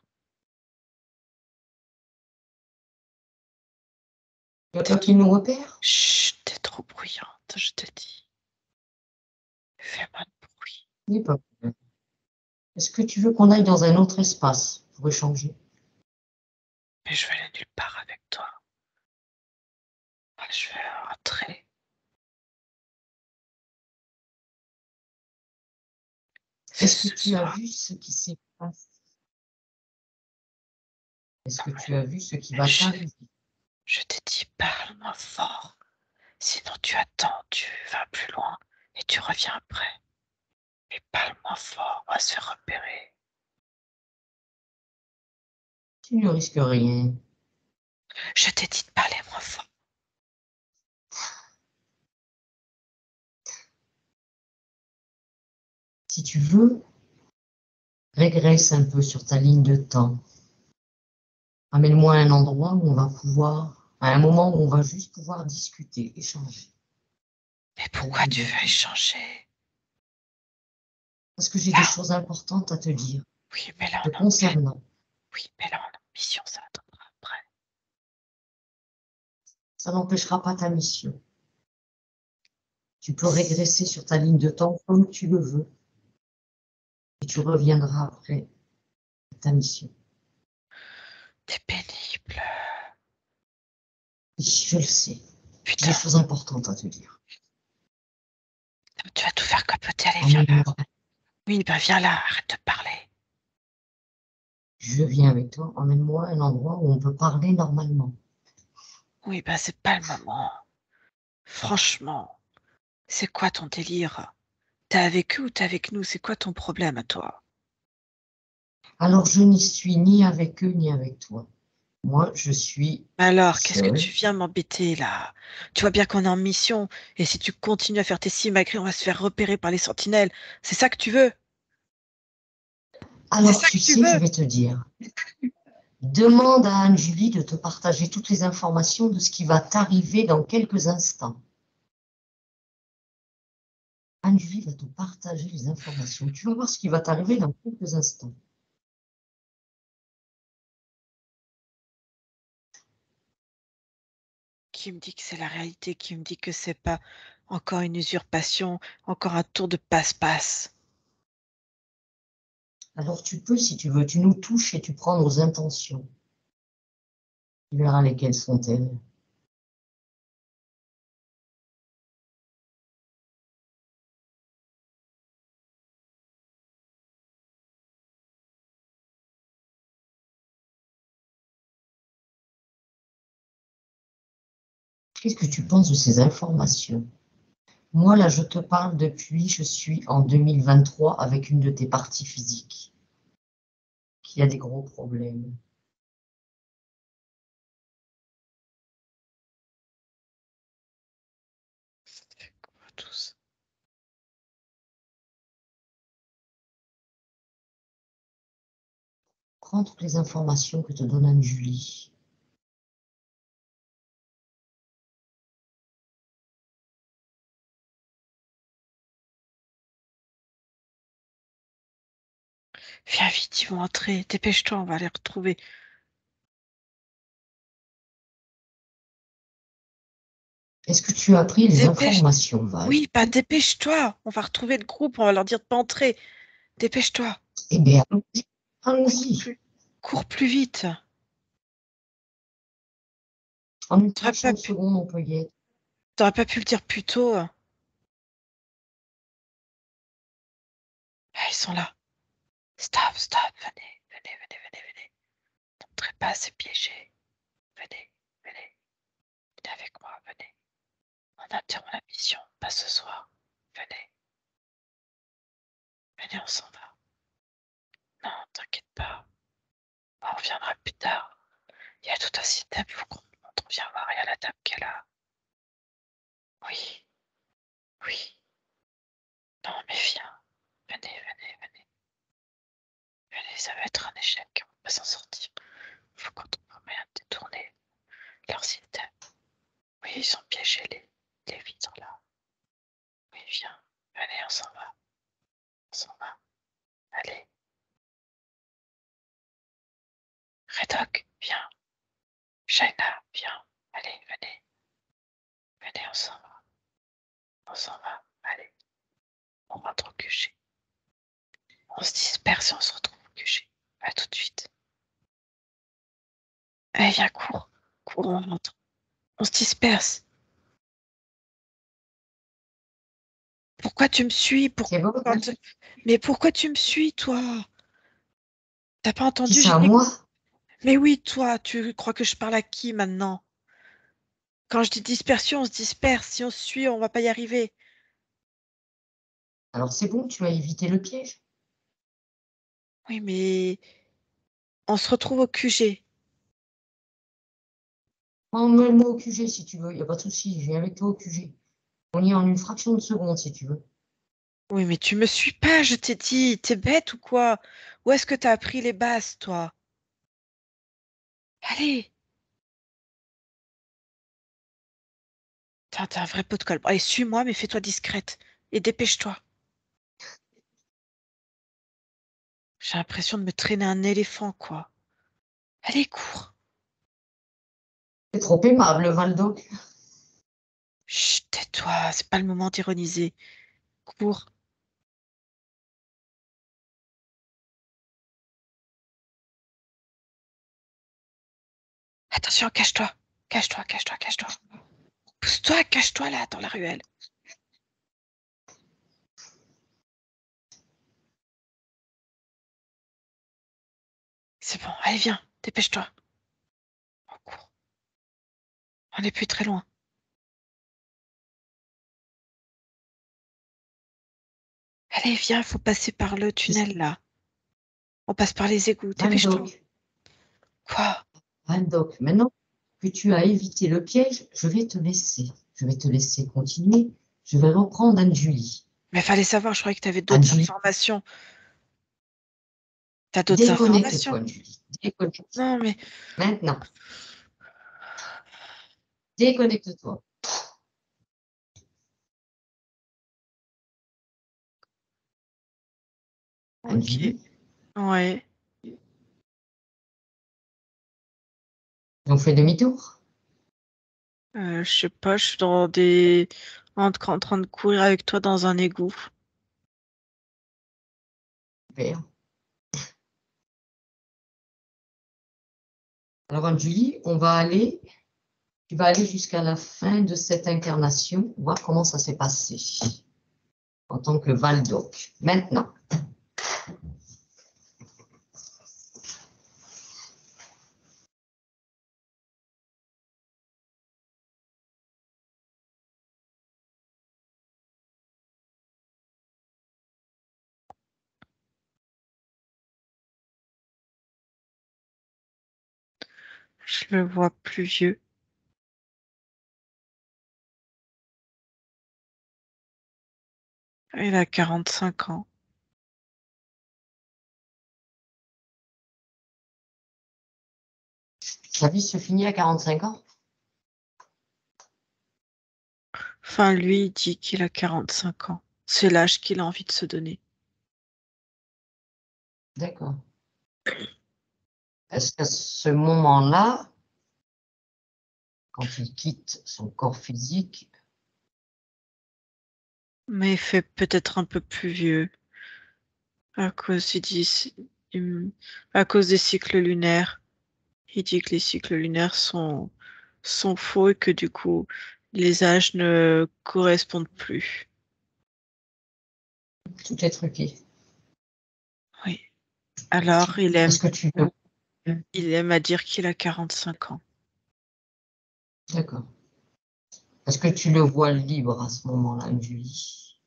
Tu veux T'es pas qu'il nous repère? Chut, t'es trop bruyante, je te dis. Fais moins de bruit. N'est pas. Est-ce que tu veux qu'on aille dans un autre espace pour échanger? Mais je vais aller nulle part avec toi. Je vais rentrer. Est-ce que Ce tu as soir. vu ce qui s'est passé? Est-ce que Ouais. tu as vu ce qui Mais va t'arriver? je t'ai dit, parle-moi fort. Sinon, tu attends, tu vas plus loin et tu reviens après. Mais parle-moi fort, on va se faire repérer. Tu ne risques rien. Je t'ai dit de parler moins fort. Si tu veux, Régresse un peu sur ta ligne de temps. Amène-moi à un endroit où on va pouvoir, à un moment où on va juste pouvoir discuter, échanger. Mais pourquoi tu veux échanger? Parce que j'ai des choses importantes à te dire, Oui, mais là, te concernant. oui, mais là, on a une mission, ça attendra après. Ça n'empêchera pas ta mission. Tu peux régresser sur ta ligne de temps comme tu le veux. Et tu reviendras après à ta mission. T'es pénible. Oui, je le sais. J'ai Putain, des choses importantes à te dire. tu vas tout faire capoter, allez, viens là. Emmène-moi. Oui, ben viens là, arrête de parler. Je viens avec toi. Emmène-moi à un endroit où on peut parler normalement. Oui, ben c'est pas le moment. Franchement, c'est quoi ton délire? T'es avec eux ou t'es avec nous? C'est quoi ton problème à toi? Alors, je n'y suis ni avec eux ni avec toi. Moi, je suis Alors, qu'est-ce que seul. tu viens m'embêter là? Tu vois bien qu'on est en mission, et si tu continues à faire tes simagrées, on va se faire repérer par les sentinelles. C'est ça que tu veux? C'est Alors, ça tu que tu sais, je veux? vais te dire. Demande à Anne-Julie de te partager toutes les informations de ce qui va t'arriver dans quelques instants. Anne-Julie va te partager les informations. Tu vas voir ce qui va t'arriver dans quelques instants. Qui me dit que c'est la réalité? Qui me dit que c'est pas encore une usurpation, encore un tour de passe-passe? Alors, tu peux, si tu veux, tu nous touches et tu prends nos intentions. Tu verras lesquelles sont-elles. Qu'est-ce que tu penses de ces informations? Moi, là, je te parle depuis, je suis en 2023 avec une de tes parties physiques qui a des gros problèmes. C'est quoi tous? Prends toutes les informations que te donne Anne-Julie. Viens vite, ils vont entrer. Dépêche-toi, on va les retrouver. Est-ce que tu as pris les Dépêche. informations, Val? Oui, bah dépêche-toi. On va retrouver le groupe, on va leur dire de pas entrer. Dépêche-toi. Eh bien, Cours allons-y. plus, cours plus vite. En une T'aurais fraction pas de pu, seconde, on peut y être. t'aurais pas pu le dire plus tôt. Ah, ils sont là. Stop, stop. Venez, venez, venez, venez, venez. N'entrez pas, c'est piégé. Venez, venez. Venez avec moi, venez. On interrompt la mission, pas ce soir. Venez, venez, on s'en va. Non, t'inquiète pas. On reviendra plus tard. Il y a tout un système, faut qu'on montre. On vient voir, il y a la dame qui est là. Oui, oui. Non, mais viens. Venez, venez, venez. Venez, ça va être un échec. On va pas s'en sortir. Faut qu'on trouve un moyen de détourner leur système. Oui, ils sont piégés, les vitres là. Oui, viens. Venez, on s'en va. On s'en va. Allez. Redok, viens. Shaina, viens. Allez, venez. Venez, on s'en va. On s'en va. Allez. On rentre au QG. On se disperse et on se retrouve au QG. À tout de suite. Allez, viens, cours. Cours, on rentre. On se disperse. Pourquoi tu me suis? C'est bon? Mais pourquoi tu me suis, toi? T'as pas Qui entendu? J'ai ça, dit. moi? Mais oui, toi, tu crois que je parle à qui maintenant? Quand je dis dispersion, on se disperse. Si on se suit, on va pas y arriver. Alors c'est bon, tu as évité le piège. Oui, mais on se retrouve au QG. Emmène-moi au QG si tu veux, il n'y a pas de souci, je viens avec toi au QG. On y est en une fraction de seconde si tu veux. Oui, mais tu me suis pas, je t'ai dit. T'es bête ou quoi? Où est-ce que t'as appris les bases, toi? Allez, t'as un vrai pot de colle. Allez, suis-moi, mais fais-toi discrète. Et dépêche-toi. J'ai l'impression de me traîner un éléphant, quoi. Allez, cours. C'est trop aimable, Valdo. Chut, tais-toi, c'est pas le moment d'ironiser. Cours. Attention, cache-toi. Cache-toi, cache-toi, cache-toi. Pousse-toi, cache-toi là, dans la ruelle. C'est bon, allez, viens, dépêche-toi. On court. On n'est plus très loin. Allez, viens, faut passer par le tunnel là. On passe par les égouts, dépêche-toi. Valdo, Quoi? Valdo, maintenant que tu as évité le piège, je vais te laisser. Je vais te laisser continuer. Je vais reprendre Anne-Julie. Mais fallait savoir, je croyais que t'avais d'autres Anne-Julie, informations. T'as d'autres informations? déconnecte-toi, Anne-Julie. Déconnecte. Non, mais Maintenant, déconnecte-toi. ok. Anne-Julie, Ouais. on fait demi-tour. Je sais pas, je suis en train de courir avec toi dans un égout. Super. Alors, Anne-Julie, tu vas aller jusqu'à la fin de cette incarnation, voir comment ça s'est passé en tant que Valdoc. Maintenant, Je le vois plus vieux. Il a 45 ans. sa vie se finit à 45 ans. Enfin, lui, il dit qu'il a 45 ans. C'est l'âge qu'il a envie de se donner. D'accord. Est-ce qu'à ce moment-là, quand il quitte son corps physique, Mais il fait peut-être un peu plus vieux à cause, il- à cause des cycles lunaires. Il dit que les cycles lunaires sont faux et que du coup, les âges ne correspondent plus. tout est truqué? Oui. Alors, Est-ce que tu le... il aime à dire qu'il a 45 ans. D'accord. Est-ce que tu le vois libre à ce moment-là, Julie?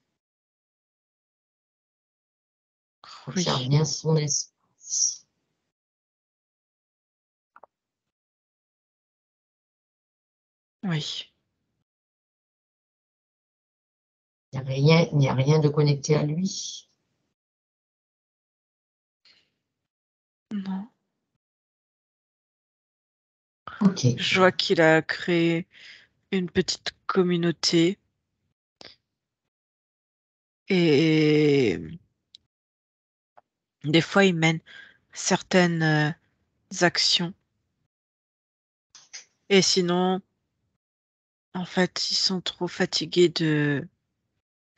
Observe Oui, bien son espace. oui. Il n'y a rien de connecté à lui. Non. Ok. Je vois qu'il a créé une petite communauté et des fois, il mène certaines actions. Et sinon, en fait, ils sont trop fatigués de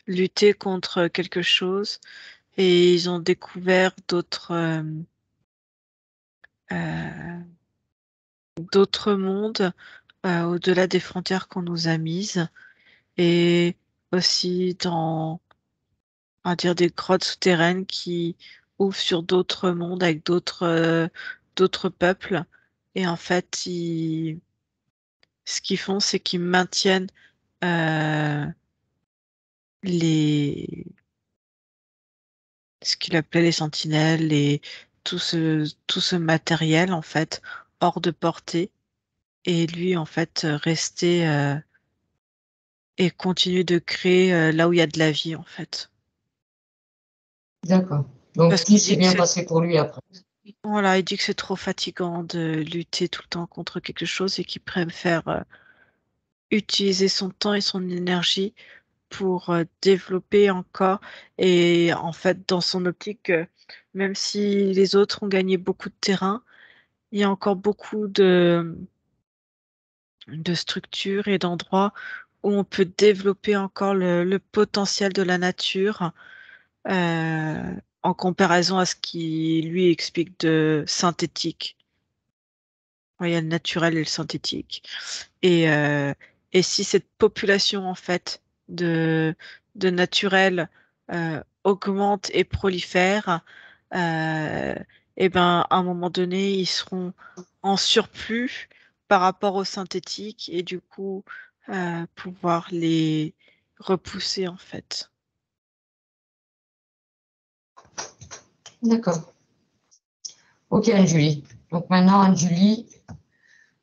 lutter contre quelque chose et ils ont découvert euh, d'autres mondes au-delà des frontières qu'on nous a mises et aussi on va dire des grottes souterraines qui ouvrent sur d'autres mondes avec d'autres peuples. Et en fait, ce qu'ils font, c'est qu'ils maintiennent euh, les ce qu'il appelait les sentinelles et tout ce matériel en fait hors de portée et lui en fait rester et continuer de créer là où il y a de la vie en fait. D'accord. Donc Parce tout qu'il s'est dit que bien passé pour lui après. voilà, il dit que c'est trop fatigant de lutter tout le temps contre quelque chose et qu'il préfère utiliser son temps et son énergie pour développer encore. Et en fait, dans son optique, même si les autres ont gagné beaucoup de terrain, il y a encore beaucoup de structures et d'endroits où on peut développer encore le potentiel de la nature en comparaison à ce qui lui explique de synthétique. Ouais, il y a le naturel et le synthétique. Et, euh, et si cette population en fait de naturel augmente et prolifère, euh, et ben à un moment donné, ils seront en surplus par rapport au synthétique et du coup pouvoir les repousser en fait. D'accord. Ok, Anne-Julie. Donc maintenant, Anne-Julie,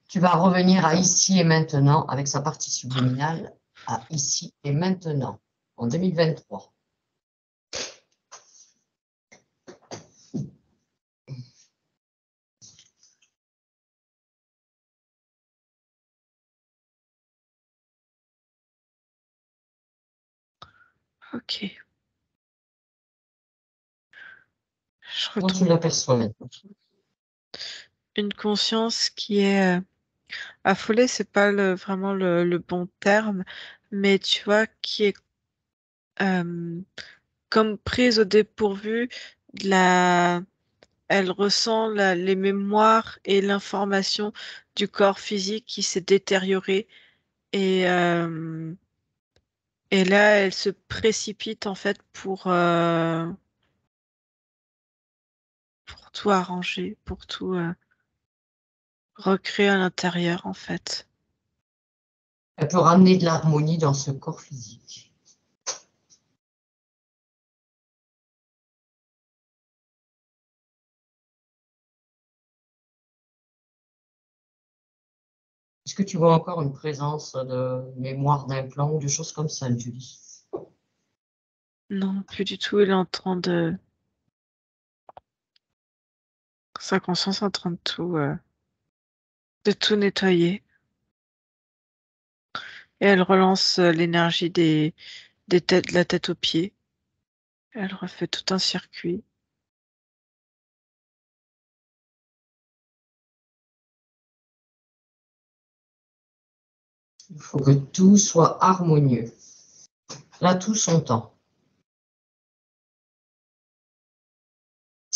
tu vas revenir à ici et maintenant avec sa partie subliminale à ici et maintenant en 2023. Ok, je Comment tu retrouve l'aperçois maintenant? une conscience qui est affolée, c'est pas vraiment le bon terme, mais tu vois, qui est euh, comme prise au dépourvu de la, elle ressent les mémoires et l'information du corps physique qui s'est détérioré et, euh, et là elle se précipite en fait pour tout arranger, pour tout recréer à l'intérieur en fait. Elle peut ramener de l'harmonie dans ce corps physique. Est-ce que tu vois encore une présence de mémoire d'implant ou de choses comme ça, Julie? Non, plus du tout, elle est en train sa conscience est en train de tout nettoyer et elle relance l'énergie des têtes, de la tête aux pieds. Elle refait tout un circuit. Il faut que tout soit harmonieux. Là, tout son temps.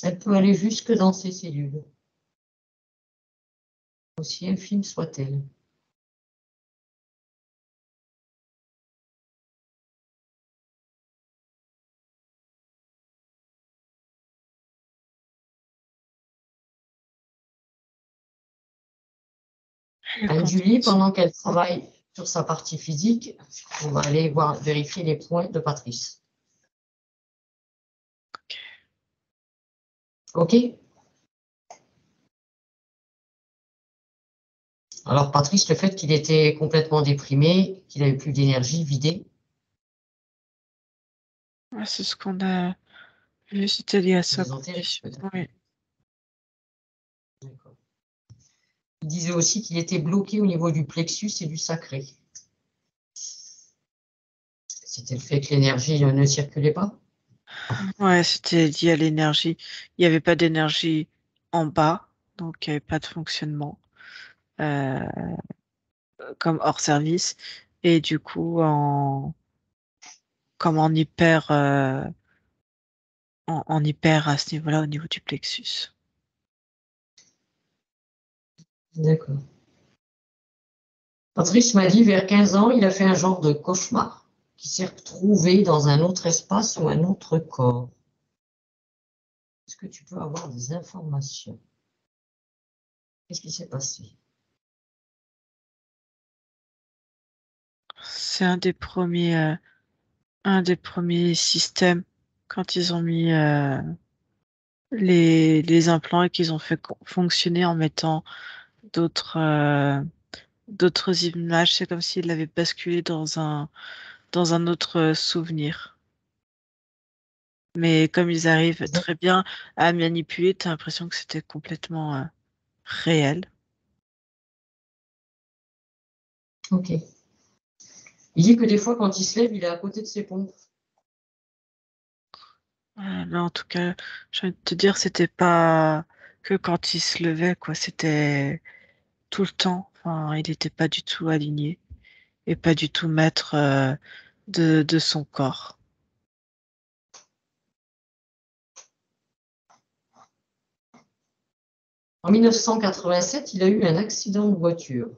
Elle peut aller jusque dans ses cellules, aussi infime soit-elle. Elle est Anne-Julie, contente. pendant qu'elle travaille sur sa partie physique, on va aller voir, vérifier les points de Patrice. OK? Alors, Patrice, le fait qu'il était complètement déprimé, qu'il n'avait plus d'énergie, vidé, Ouais, c'est ce qu'on a vu, c'était lié à sa désintéressé condition. peut-être. Oui. D'accord. Il disait aussi qu'il était bloqué au niveau du plexus et du sacré. C'était le fait que l'énergie ne circulait pas. Ouais, c'était lié à l'énergie. Il n'y avait pas d'énergie en bas, donc il n'y avait pas de fonctionnement euh, comme hors service. Et du coup, comme en hyper à ce niveau-là, au niveau du plexus. D'accord. Patrice m'a dit, vers 15 ans, il a fait un genre de cauchemar qui s'est retrouvé dans un autre espace ou un autre corps. Est-ce que tu peux avoir des informations? Qu'est-ce qui s'est passé? C'est un des premiers systèmes quand ils ont mis les implants et qu'ils ont fait fonctionner en mettant d'autres d'autres images. C'est comme s'il avait basculé dans un autre souvenir. Mais comme ils arrivent très bien à manipuler, t'as l'impression que c'était complètement réel. Ok. Il dit que des fois, quand il se lève, il est à côté de ses pompes. Mais en tout cas, j'ai envie de te dire, c'était pas que quand il se levait, quoi. C'était tout le temps. Enfin, il n'était pas du tout aligné et pas du tout maître de son corps. En 1987, il a eu un accident de voiture.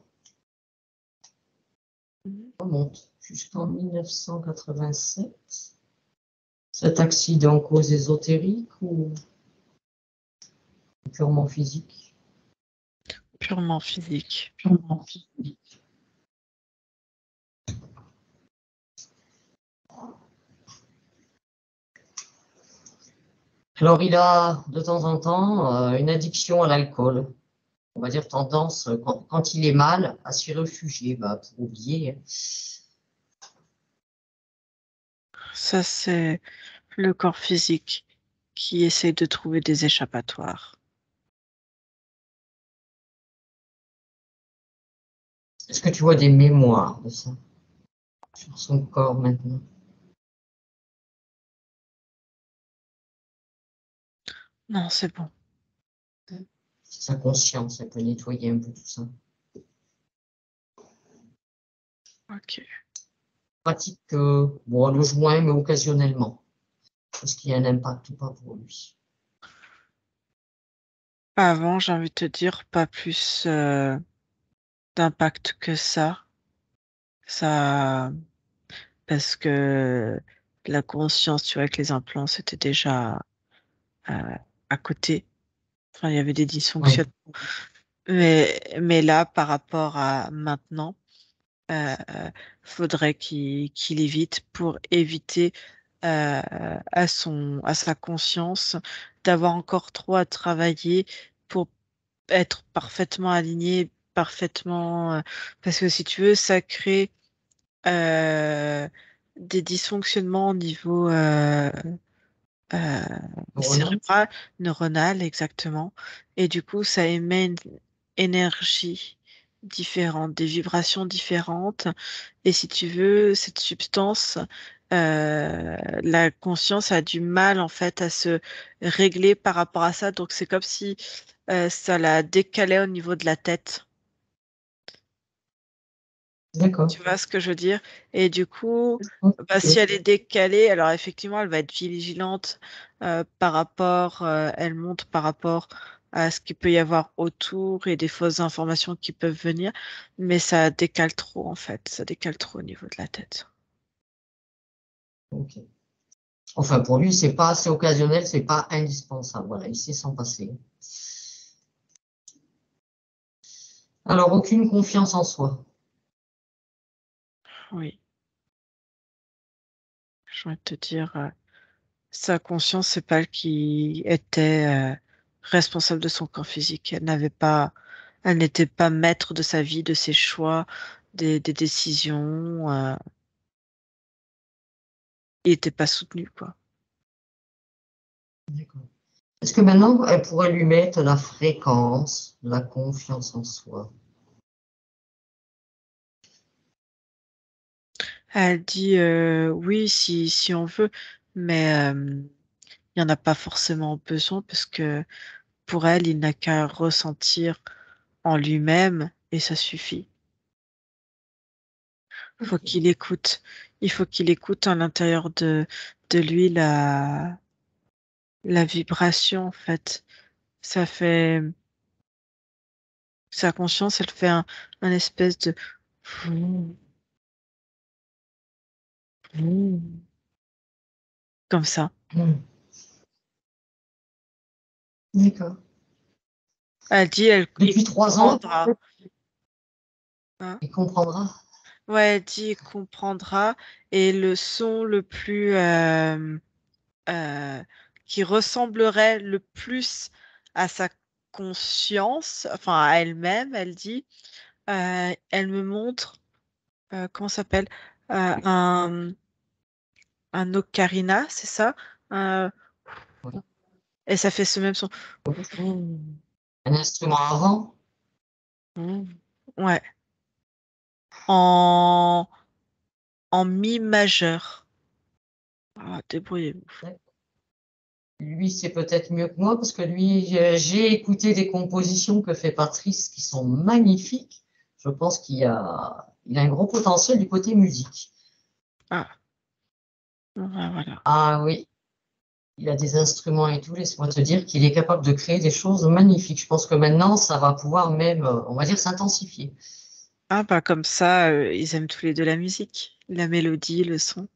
On remonte jusqu'en 1987. Cet accident cause ésotérique ou purement physique? Purement physique. Purement physique. Alors, il a de temps en temps une addiction à l'alcool. On va dire tendance, quand il est mal, à s'y réfugier pour oublier. Ça, c'est le corps physique qui essaie de trouver des échappatoires. Est-ce que tu vois des mémoires de ça sur son corps maintenant? Non, c'est bon. Sa conscience, elle peut nettoyer un peu tout ça. Ok. Pratique bon, le joint, mais occasionnellement. Est-ce qu'il y a un impact ou pas pour lui? Avant, j'ai envie de te dire, pas plus d'impact que ça. Ça, parce que la conscience, tu vois, avec les implants, c'était déjà euh, à côté. Enfin, il y avait des Oui, dysfonctionnements. Mais là, par rapport à maintenant, euh, euh, faudrait qu'il évite pour éviter à sa conscience d'avoir encore trop à travailler pour être parfaitement aligné, parfaitement. Parce que si tu veux, ça crée euh, des dysfonctionnements au niveau euh, neuronal. cérébral, neuronal, exactement. Et du coup, ça émet une énergie différente, des vibrations différentes. Et si tu veux, cette substance, la conscience a du mal en fait à se régler par rapport à ça. Donc c'est comme si ça la décalait au niveau de la tête. D'accord. Tu vois ce que je veux dire? Et du coup, bah, si Ok. elle est décalée, alors effectivement, elle va être vigilante par rapport, elle monte par rapport à ce qu'il peut y avoir autour et des fausses informations qui peuvent venir, mais ça décale trop en fait, ça décale trop au niveau de la tête. Ok. Enfin, pour lui, c'est occasionnel, c'est pas indispensable. Voilà, il sait s'en passer. Alors, aucune confiance en soi. Oui, j'ai envie de te dire, sa conscience, c'est pas elle qui était responsable de son corps physique. Elle n'était pas maître de sa vie, de ses choix, des décisions. Il n'était pas soutenu, quoi. D'accord. Est-ce que maintenant, elle pourrait lui mettre la fréquence de la confiance en soi? Elle dit oui, si on veut, mais il n'y en a pas forcément besoin parce que pour elle, il n'a qu'à ressentir en lui-même et ça suffit. Faut Ok. qu'il écoute. Il faut qu'il écoute à l'intérieur de lui la vibration, en fait. Ça fait, sa conscience, elle fait un espèce de comme ça. Hmm. D'accord. Elle dit, il Depuis 3 ans, comprendra. Hein. il comprendra. Ouais, elle dit, il comprendra. Et le son le plus, euh, qui ressemblerait le plus à sa conscience, enfin à elle-même, elle dit, elle me montre, comment ça s'appelle, un ocarina, c'est ça? Euh, Oui. et ça fait ce même son. Un instrument avant? Ouais. En, en mi majeur. Ah, débrouillez-vous. Lui, c'est peut-être mieux que moi parce que lui, j'ai écouté des compositions que fait Patrice qui sont magnifiques. Je pense il a un gros potentiel du côté musique. Ah, voilà. Ah oui, il a des instruments et tout. Laisse-moi te dire qu'il est capable de créer des choses magnifiques. Je pense que maintenant, ça va pouvoir même, on va dire, s'intensifier. Ah, bah comme ça, ils aiment tous les deux la musique, la mélodie, le son.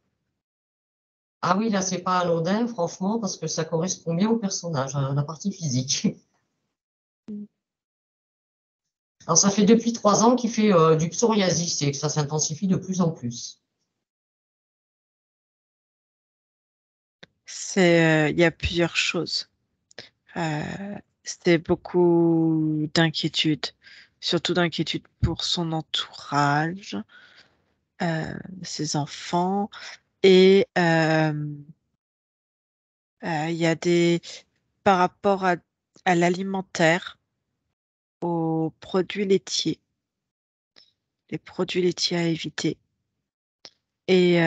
Ah oui, là, c'est pas anodin, franchement, parce que ça correspond bien au personnage, à la partie physique. Alors, ça fait depuis 3 ans qu'il fait du psoriasis et que ça s'intensifie de plus en plus. Il y a plusieurs choses. C'était beaucoup d'inquiétude, surtout d'inquiétude pour son entourage, ses enfants, et il y a par rapport à l'alimentaire, aux produits laitiers, les produits laitiers à éviter. Et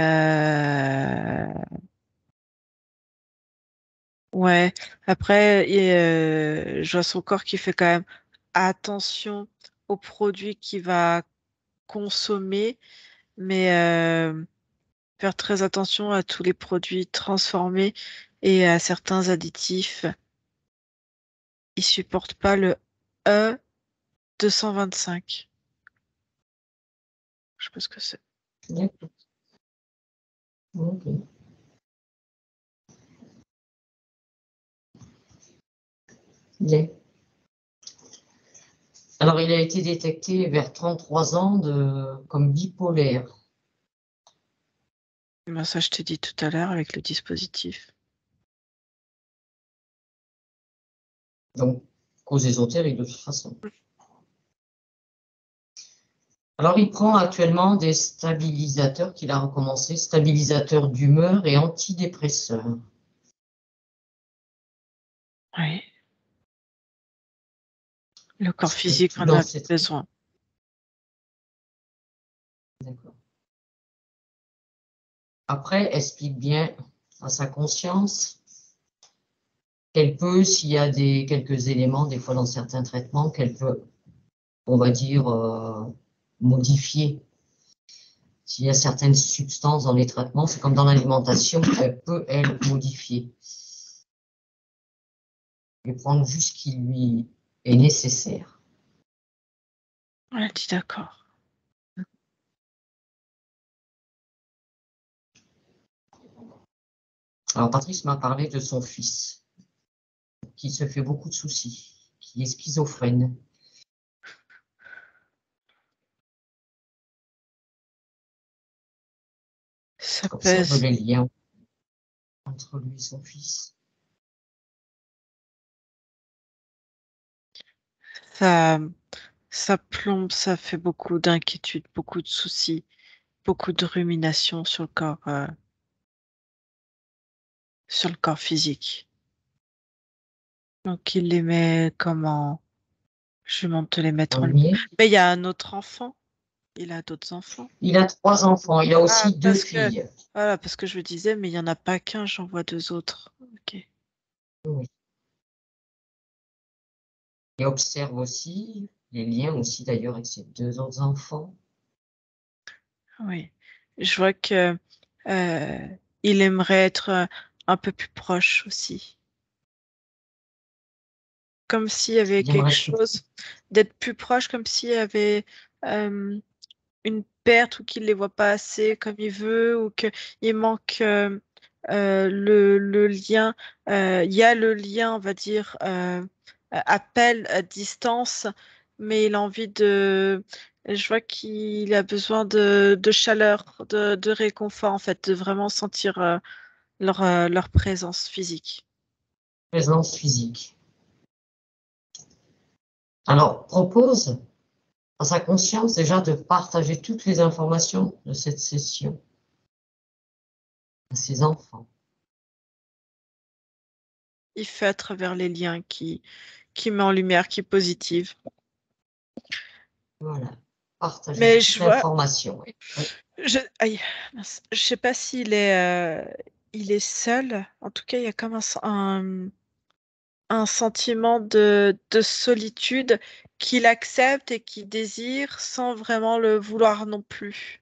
ouais, après, je vois son corps qui fait quand même attention aux produits qu'il va consommer, mais faire très attention à tous les produits transformés et à certains additifs. Il supporte pas le E225. Je sais pas ce que c'est. D'accord. Ok. Bien. Alors, il a été détecté vers 33 ans comme bipolaire, Ben, ça, je t'ai dit tout à l'heure avec le dispositif. donc cause ésotérique de toute façon. Alors, il prend actuellement des stabilisateurs qu'il a recommencé, stabilisateurs d'humeur et antidépresseurs. Oui, le corps Parce que physique tout en dans a cette... besoin. D'accord. Après, explique bien à sa conscience qu'elle peut, s'il y a quelques éléments, des fois dans certains traitements, qu'elle peut, on va dire, modifier. S'il y a certaines substances dans les traitements, c'est comme dans l'alimentation, elle peut, elle, modifier et prendre juste ce qui lui est nécessaire. On a dit d'accord. Alors, Patrice m'a parlé de son fils, qui se fait beaucoup de soucis, qui est schizophrène. Ça Observe pèse. les liens entre lui et son fils. Ça, ça plombe, ça fait beaucoup d'inquiétudes, beaucoup de soucis, beaucoup de ruminations sur le corps physique. Donc il les met comment? Je lui demande de les En mettre en lumière. lumière. Mais il y a un autre enfant. Il a d'autres enfants. Il a 3 enfants, il a Ah, aussi deux filles. parce que je me disais, mais il n'y en a pas qu'un, j'en vois deux autres. Ok. Oui. Et observe aussi les liens aussi d'ailleurs avec ses 2 autres enfants. Oui. Je vois que euh, il aimerait être un peu plus proche aussi. Comme s'il y avait Il quelque aimerait plus. chose, d'être plus proche, comme s'il y avait euh, une perte ou qu'il ne les voit pas assez comme il veut ou qu'il manque le lien. Il y a le lien, on va dire, appel à distance, mais il a envie de... Je vois qu'il a besoin de chaleur, de réconfort, en fait, de vraiment sentir leur présence physique. Présence physique. Alors, propose à sa conscience déjà de partager toutes les informations de cette session à ses enfants. il fait à travers les liens qui met en lumière, qui est positive. Voilà. Partager Mais toute je vois, l'information. Oui. aïe, mince, je sais pas il est seul. En tout cas, il y a comme un sentiment de solitude qu'il accepte et qu'il désire sans vraiment le vouloir non plus.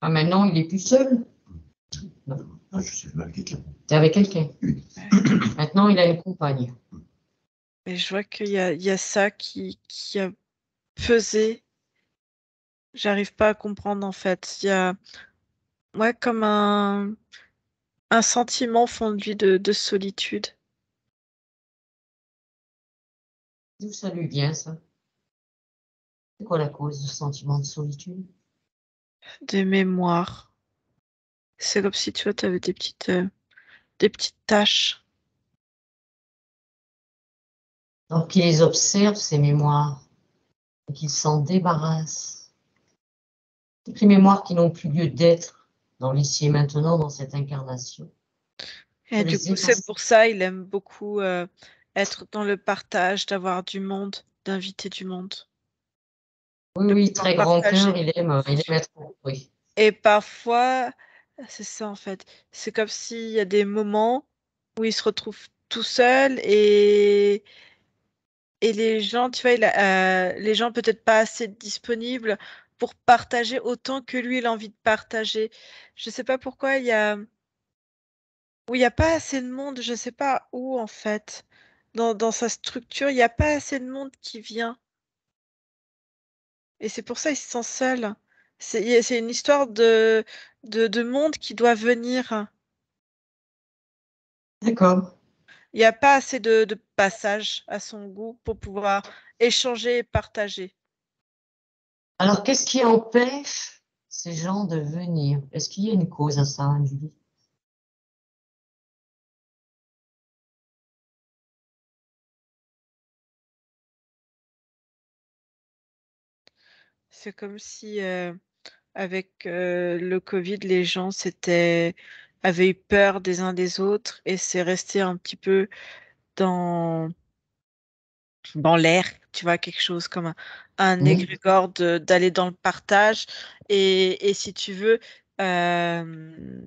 Ah, maintenant, il est plus seul. Non. Non, je suis avec quelqu'un. T'es avec quelqu'un. Oui. Maintenant, il a une compagne. Mais je vois qu'il y a ça qui a pesé. J'arrive pas à comprendre en fait. Il y a ouais, comme un sentiment au fond de lui de solitude, D'où ça lui vient, ça? C'est quoi la cause du sentiment de solitude? des mémoires. C'est comme si tu vois, tu avais des petites taches. Donc, il les observe, ces mémoires, et qu'il s'en débarrasse. Toutes les mémoires qui n'ont plus lieu d'être dans l'ici et maintenant, dans cette incarnation. Et du Les coup, c'est effacer. pour ça il aime beaucoup être dans le partage, d'avoir du monde, d'inviter du monde, Oui, de oui, pouvoir très grand cœur, partager. il aime être compris. Et parfois, c'est ça en fait. C'est comme s'il y a des moments où il se retrouve tout seul et les gens, tu vois, les gens peut-être pas assez disponibles pour partager autant que lui, il a envie de partager. Je sais pas pourquoi où il n'y a pas assez de monde, je sais pas où en fait. Dans sa structure, il n'y a pas assez de monde qui vient. Et c'est pour ça qu'il se sent seul. C'est une histoire de monde qui doit venir. D'accord. Il n'y a pas assez de passage à son goût pour pouvoir échanger et partager. Alors, qu'est-ce qui empêche ces gens de venir? Est-ce qu'il y a une cause à ça, Julie? C'est comme si avec le Covid, les gens avaient eu peur des uns des autres et c'est resté un petit peu dans, dans l'air, tu vois, quelque chose comme un Hmm. égrégore d'aller dans le partage. Et si tu veux, euh,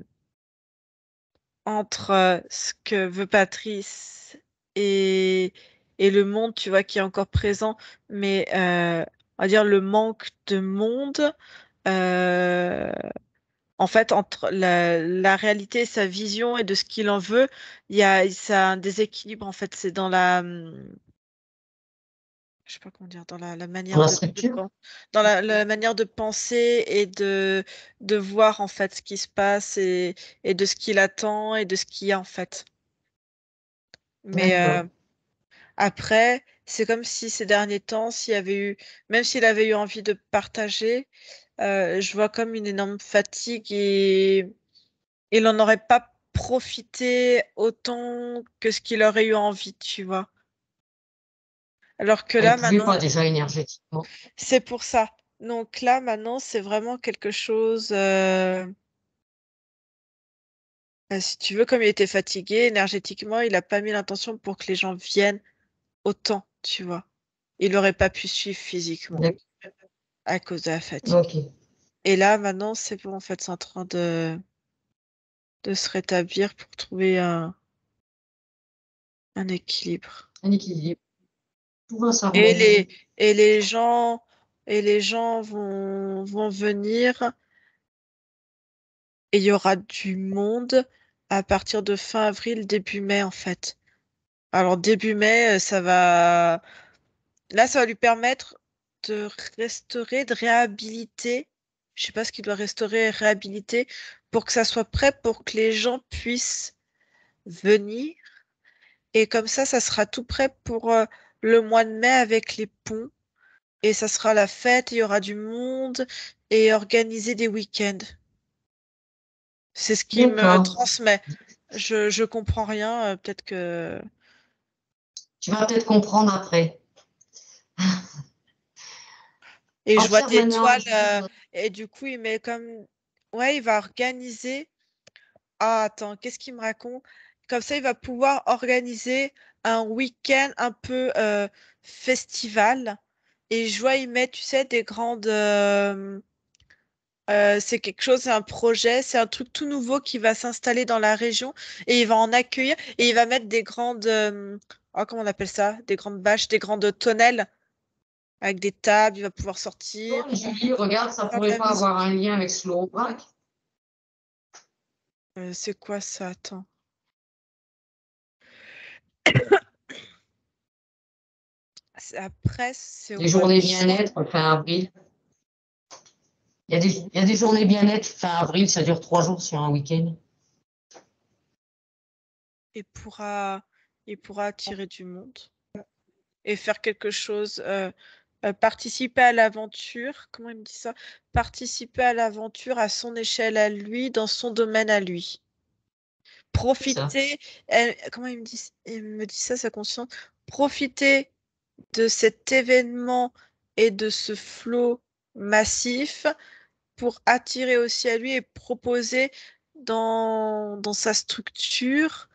entre ce que veut Patrice et, et le monde, tu vois, qui est encore présent, mais on va dire le manque de monde. euh, En fait, entre la réalité, sa vision et de ce qu'il en veut, ça a un déséquilibre. En fait, c'est dans je sais pas comment dire, dans la Dans manière la de structure? dans la manière de penser et de voir en fait ce qui se passe et de ce qu'il attend et de ce qu'il y a en fait. Mais D'accord. après, c'est comme si ces derniers temps, même s'il avait eu envie de partager, je vois comme une énorme fatigue et il n'en aurait pas profité autant que ce qu'il aurait eu envie, tu vois. Alors que Il ne là, pouvait maintenant, pas déjà énergétiquement. c'est pour ça. Donc là, maintenant, c'est vraiment quelque chose, si tu veux, comme il était fatigué énergétiquement, il n'a pas mis l'intention pour que les gens viennent autant, tu vois. Il n'aurait pas pu suivre physiquement D'accord. à cause de la fatigue. Ok. Et là, maintenant, c'est bon, en fait, c'est en train de se rétablir pour trouver un équilibre. Un équilibre. Tout va Et s'harmoniser. les, et les gens, et les gens vont venir et il y aura du monde à partir de fin avril, début mai, en fait. Alors, début mai, là, ça va lui permettre de restaurer, de réhabiliter. Je sais pas ce qu'il doit restaurer et réhabiliter pour que ça soit prêt pour que les gens puissent venir. Et comme ça sera tout prêt pour le mois de mai avec les ponts. Et ça sera la fête, il y aura du monde et organiser des week-ends. C'est ce qu'il me D'accord. transmet. Je comprends rien, peut-être que. Tu vas peut-être comprendre après. Et je vois Observe des maintenant, toiles, Julie. et du coup, il met comme. Ouais, il va organiser. Ah, attends, qu'est-ce qu'il me raconte? Comme ça, il va pouvoir organiser un week-end un peu festival. Et je vois, il met, tu sais, des grandes. C'est quelque chose, c'est un projet, c'est un truc tout nouveau qui va s'installer dans la région et il va en accueillir et il va mettre des grandes. Oh, comment on appelle ça? Des grandes bâches, des grandes tonnelles avec des tables. Il va pouvoir sortir, Bon, Julie, regarde, ça faire de pourrait la pas musique. avoir un lien avec Slow Break. C'est quoi ça? Attends. Après, c'est au Les mois de journées juin. bien-être, fin avril. Il y a des journées bien-être fin avril, ça dure 3 jours sur un week-end. Il pourra, il pourra attirer du monde et faire quelque chose. Participer à l'aventure. Comment il me dit ça? Participer à l'aventure à son échelle à lui, dans son domaine à lui. C'est ça. Profiter. Comment il me dit ça, sa conscience? Profiter de cet événement et de ce flot massif pour attirer aussi à lui et proposer dans sa structure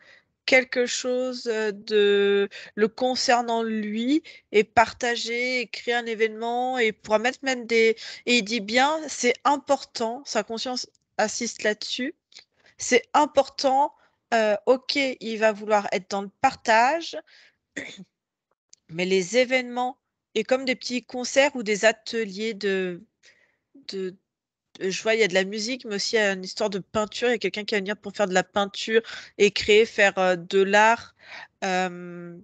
quelque chose de le concernant lui et partager et créer un événement et pourra mettre même des... Et il dit bien, c'est important, sa conscience assiste là-dessus, c'est important, ok, il va vouloir être dans le partage, mais les événements et comme des petits concerts ou des ateliers de, je vois, il y a de la musique, mais aussi il y a une histoire de peinture. Il y a quelqu'un qui va venir pour faire de la peinture et créer, faire de l'art. Euh,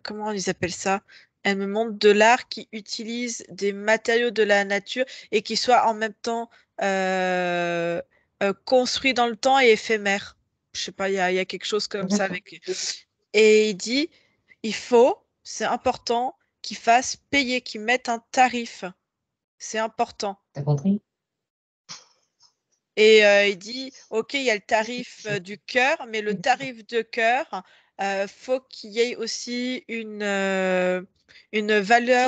Comment ils appellent ça? Elle me montre de l'art qui utilise des matériaux de la nature et qui soit en même temps euh, construit dans le temps et éphémère. Je sais pas, il y a quelque chose comme ça D'accord. avec. Et il dit, c'est important qu'ils fassent payer, qu'ils mettent un tarif. C'est important. T'as compris? Et il dit, OK, il y a le tarif du cœur, mais le tarif de cœur, faut qu'il y ait aussi une valeur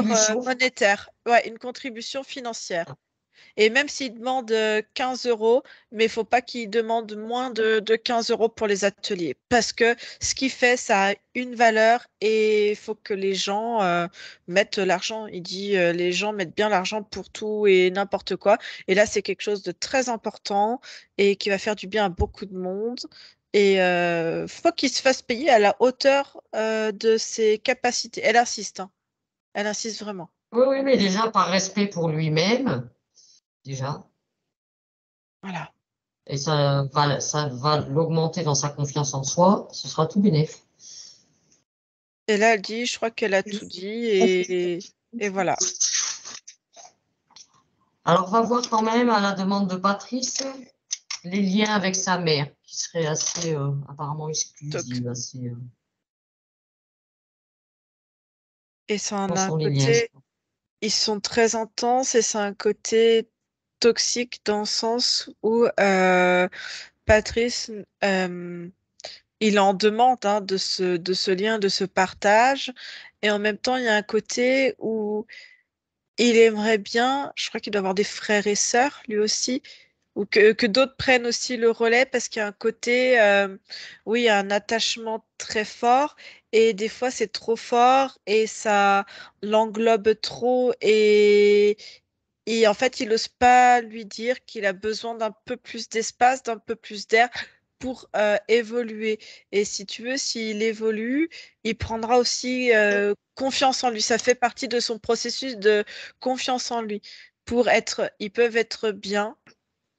Contribution. monétaire, ouais, une contribution financière. Et même s'il demande 15 euros, mais il faut pas qu'il demande moins de 15 euros pour les ateliers. Parce que ce qu'il fait, ça a une valeur et il faut que les gens mettent l'argent. Il dit les gens mettent bien l'argent pour tout et n'importe quoi. Et là, c'est quelque chose de très important et qui va faire du bien à beaucoup de monde. Et faut qu'il se fasse payer à la hauteur de ses capacités. Elle insiste, hein. Elle insiste vraiment. Oui, oui, mais déjà par respect pour lui-même, déjà, Voilà. et ça va l'augmenter dans sa confiance en soi, ce sera tout bénef. Et là, elle dit, je crois qu'elle a tout dit et voilà. Alors, on va voir quand même à la demande de Patrice les liens avec sa mère, qui seraient assez apparemment Donc, exclusives, assez. et ça en Où a un sont les liens? côté, ils sont très intenses et c'est un côté toxique dans le sens où Patrice, euh, il en demande hein, de ce lien, de ce partage. Et en même temps, il y a un côté où il aimerait bien, je crois qu'il doit avoir des frères et sœurs, lui aussi, ou que d'autres prennent aussi le relais parce qu'il y a un côté, oui, il y a un attachement très fort et des fois c'est trop fort et ça l'englobe trop et en fait il n'ose pas lui dire qu'il a besoin d'un peu plus d'espace, d'un peu plus d'air pour évoluer. Et si tu veux, s'il évolue, il prendra aussi confiance en lui. Ça fait partie de son processus de confiance en lui. Ils peuvent être bien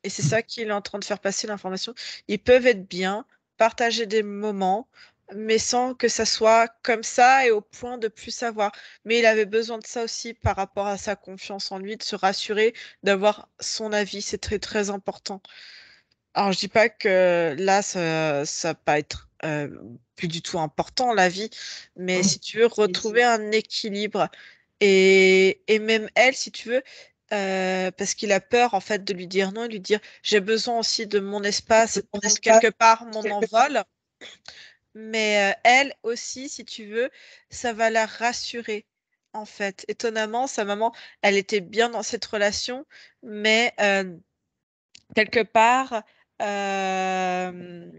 et c'est ça qu'il est en train de faire passer l'information. Ils peuvent être bien, partager des moments, mais sans que ça soit comme ça et au point de plus savoir. Mais il avait besoin de ça aussi par rapport à sa confiance en lui, de se rassurer, d'avoir son avis. C'est très très important. Alors je dis pas que là ça va pas être plus du tout important la vie, mais si tu veux retrouver un équilibre et même elle, si tu veux, parce qu'il a peur en fait de lui dire non, et lui dire j'ai besoin aussi de mon espace et de prendre quelque part mon envol. Mais elle aussi, si tu veux, ça va la rassurer. En fait, étonnamment, sa maman, elle était bien dans cette relation, mais quelque part, euh,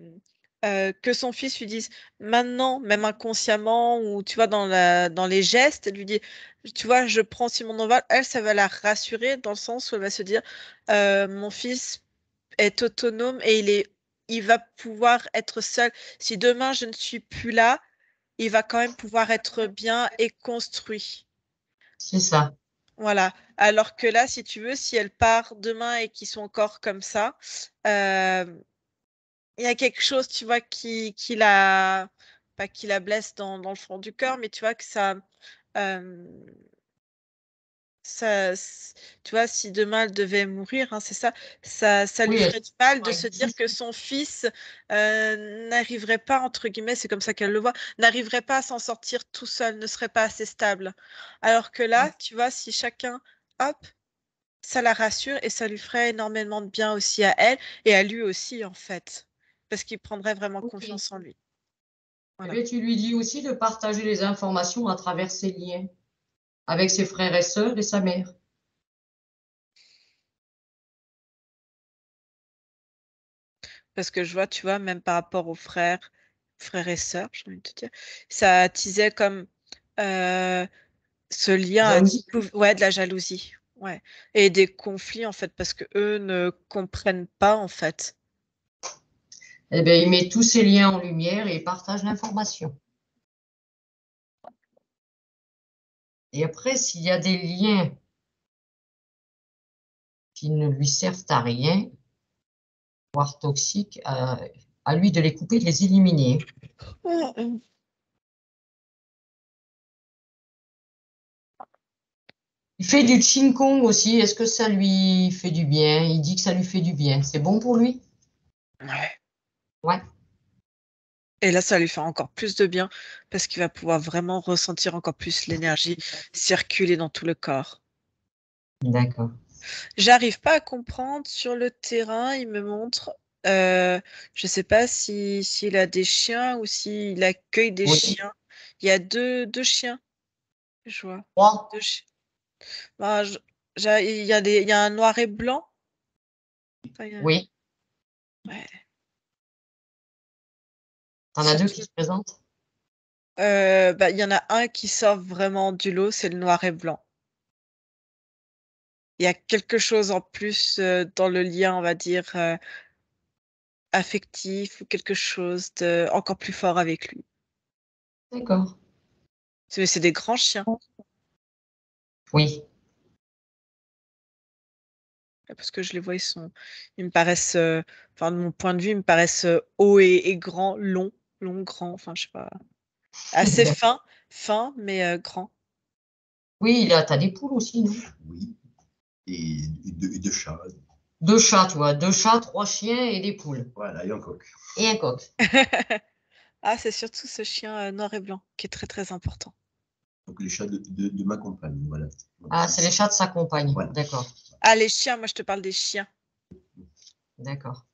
que son fils lui dise maintenant, même inconsciemment, ou tu vois, dans les gestes, elle lui dit, tu vois, je prends aussi mon envol, elle, ça va la rassurer dans le sens où elle va se dire, mon fils est autonome et il va pouvoir être seul. Si demain je ne suis plus là, il va quand même pouvoir être bien et construit. C'est ça. Voilà. Alors que là, si tu veux, si elle part demain et qu'ils sont encore comme ça, euh, il y a quelque chose, tu vois, pas qui la blesse dans le fond du cœur, mais tu vois que euh, tu vois, si demain elle devait mourir, hein, c'est ça, ça lui Oui, elle ferait se du mal de sent se dire que injuste. son fils n'arriverait pas, entre guillemets, c'est comme ça qu'elle le voit, n'arriverait pas à s'en sortir tout seul, ne serait pas assez stable. Alors que là, tu vois, si chacun, hop, ça la rassure et ça lui ferait énormément de bien aussi à elle et à lui aussi, en fait, parce qu'il prendrait vraiment Ok. confiance en lui. Eh Voilà. bien, tu lui dis aussi de partager les informations à travers ses liens avec ses frères et sœurs et sa mère. Parce que je vois, tu vois, même par rapport aux frères et sœurs, j'ai envie de te dire, ça attisait comme euh, ce lien, Jalousie. ouais, de la jalousie, ouais, et des conflits en fait, parce que eux ne comprennent pas en fait. Eh bien, il met tous ces liens en lumière et il partage l'information. Et après, s'il y a des liens qui ne lui servent à rien, voire toxiques, à lui de les couper, de les éliminer. Mm. Il fait du Qigong aussi. Est-ce que ça lui fait du bien? Il dit que ça lui fait du bien. C'est bon pour lui? Ouais. Ouais, Et là, ça lui fait encore plus de bien parce qu'il va pouvoir vraiment ressentir encore plus l'énergie circuler dans tout le corps. d'accord. J'arrive pas à comprendre sur le terrain, il me montre. Je sais pas si s'il a des chiens ou s'il accueille des Oui. chiens. Il y a deux chiens, je vois. Trois. Deux chi- Bah, il y a un noir et blanc. Enfin, Oui. ouais. T'en as deux qui se présentent? Bah, il y en a un qui sort vraiment du lot, c'est le noir et blanc. Il y a quelque chose en plus dans le lien, on va dire, affectif ou quelque chose de encore plus fort avec lui. D'accord. C'est des grands chiens. Oui. Parce que je les vois, ils me paraissent, enfin, de mon point de vue, ils me paraissent hauts et grands, longs, grands, enfin, je sais pas, assez fins, mais grands. Oui, là, t'as des poules aussi, non? Oui, et deux chats. Deux chats, tu vois. Deux chats, trois chiens et des poules. Voilà, et un coq. Et un coq. Ah, c'est surtout ce chien noir et blanc qui est très très important. Donc les chats de ma compagne, voilà. Voilà, Ah, c'est les chats de sa compagne. Voilà. D'accord. Ah, les chiens, moi je te parle des chiens. D'accord.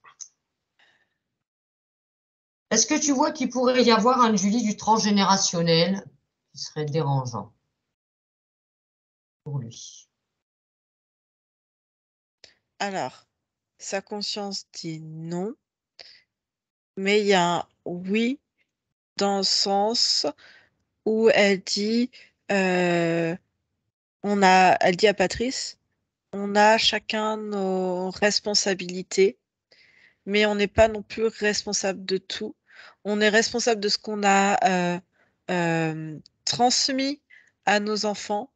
Est-ce que tu vois qu'il pourrait y avoir un Julie du transgénérationnel qui serait dérangeant pour lui? Alors, sa conscience dit non, mais il y a un oui dans le sens où elle dit, euh, elle dit à Patrice, on a chacun nos responsabilités, mais on n'est pas non plus responsable de tout. On est responsable de ce qu'on a transmis à nos enfants,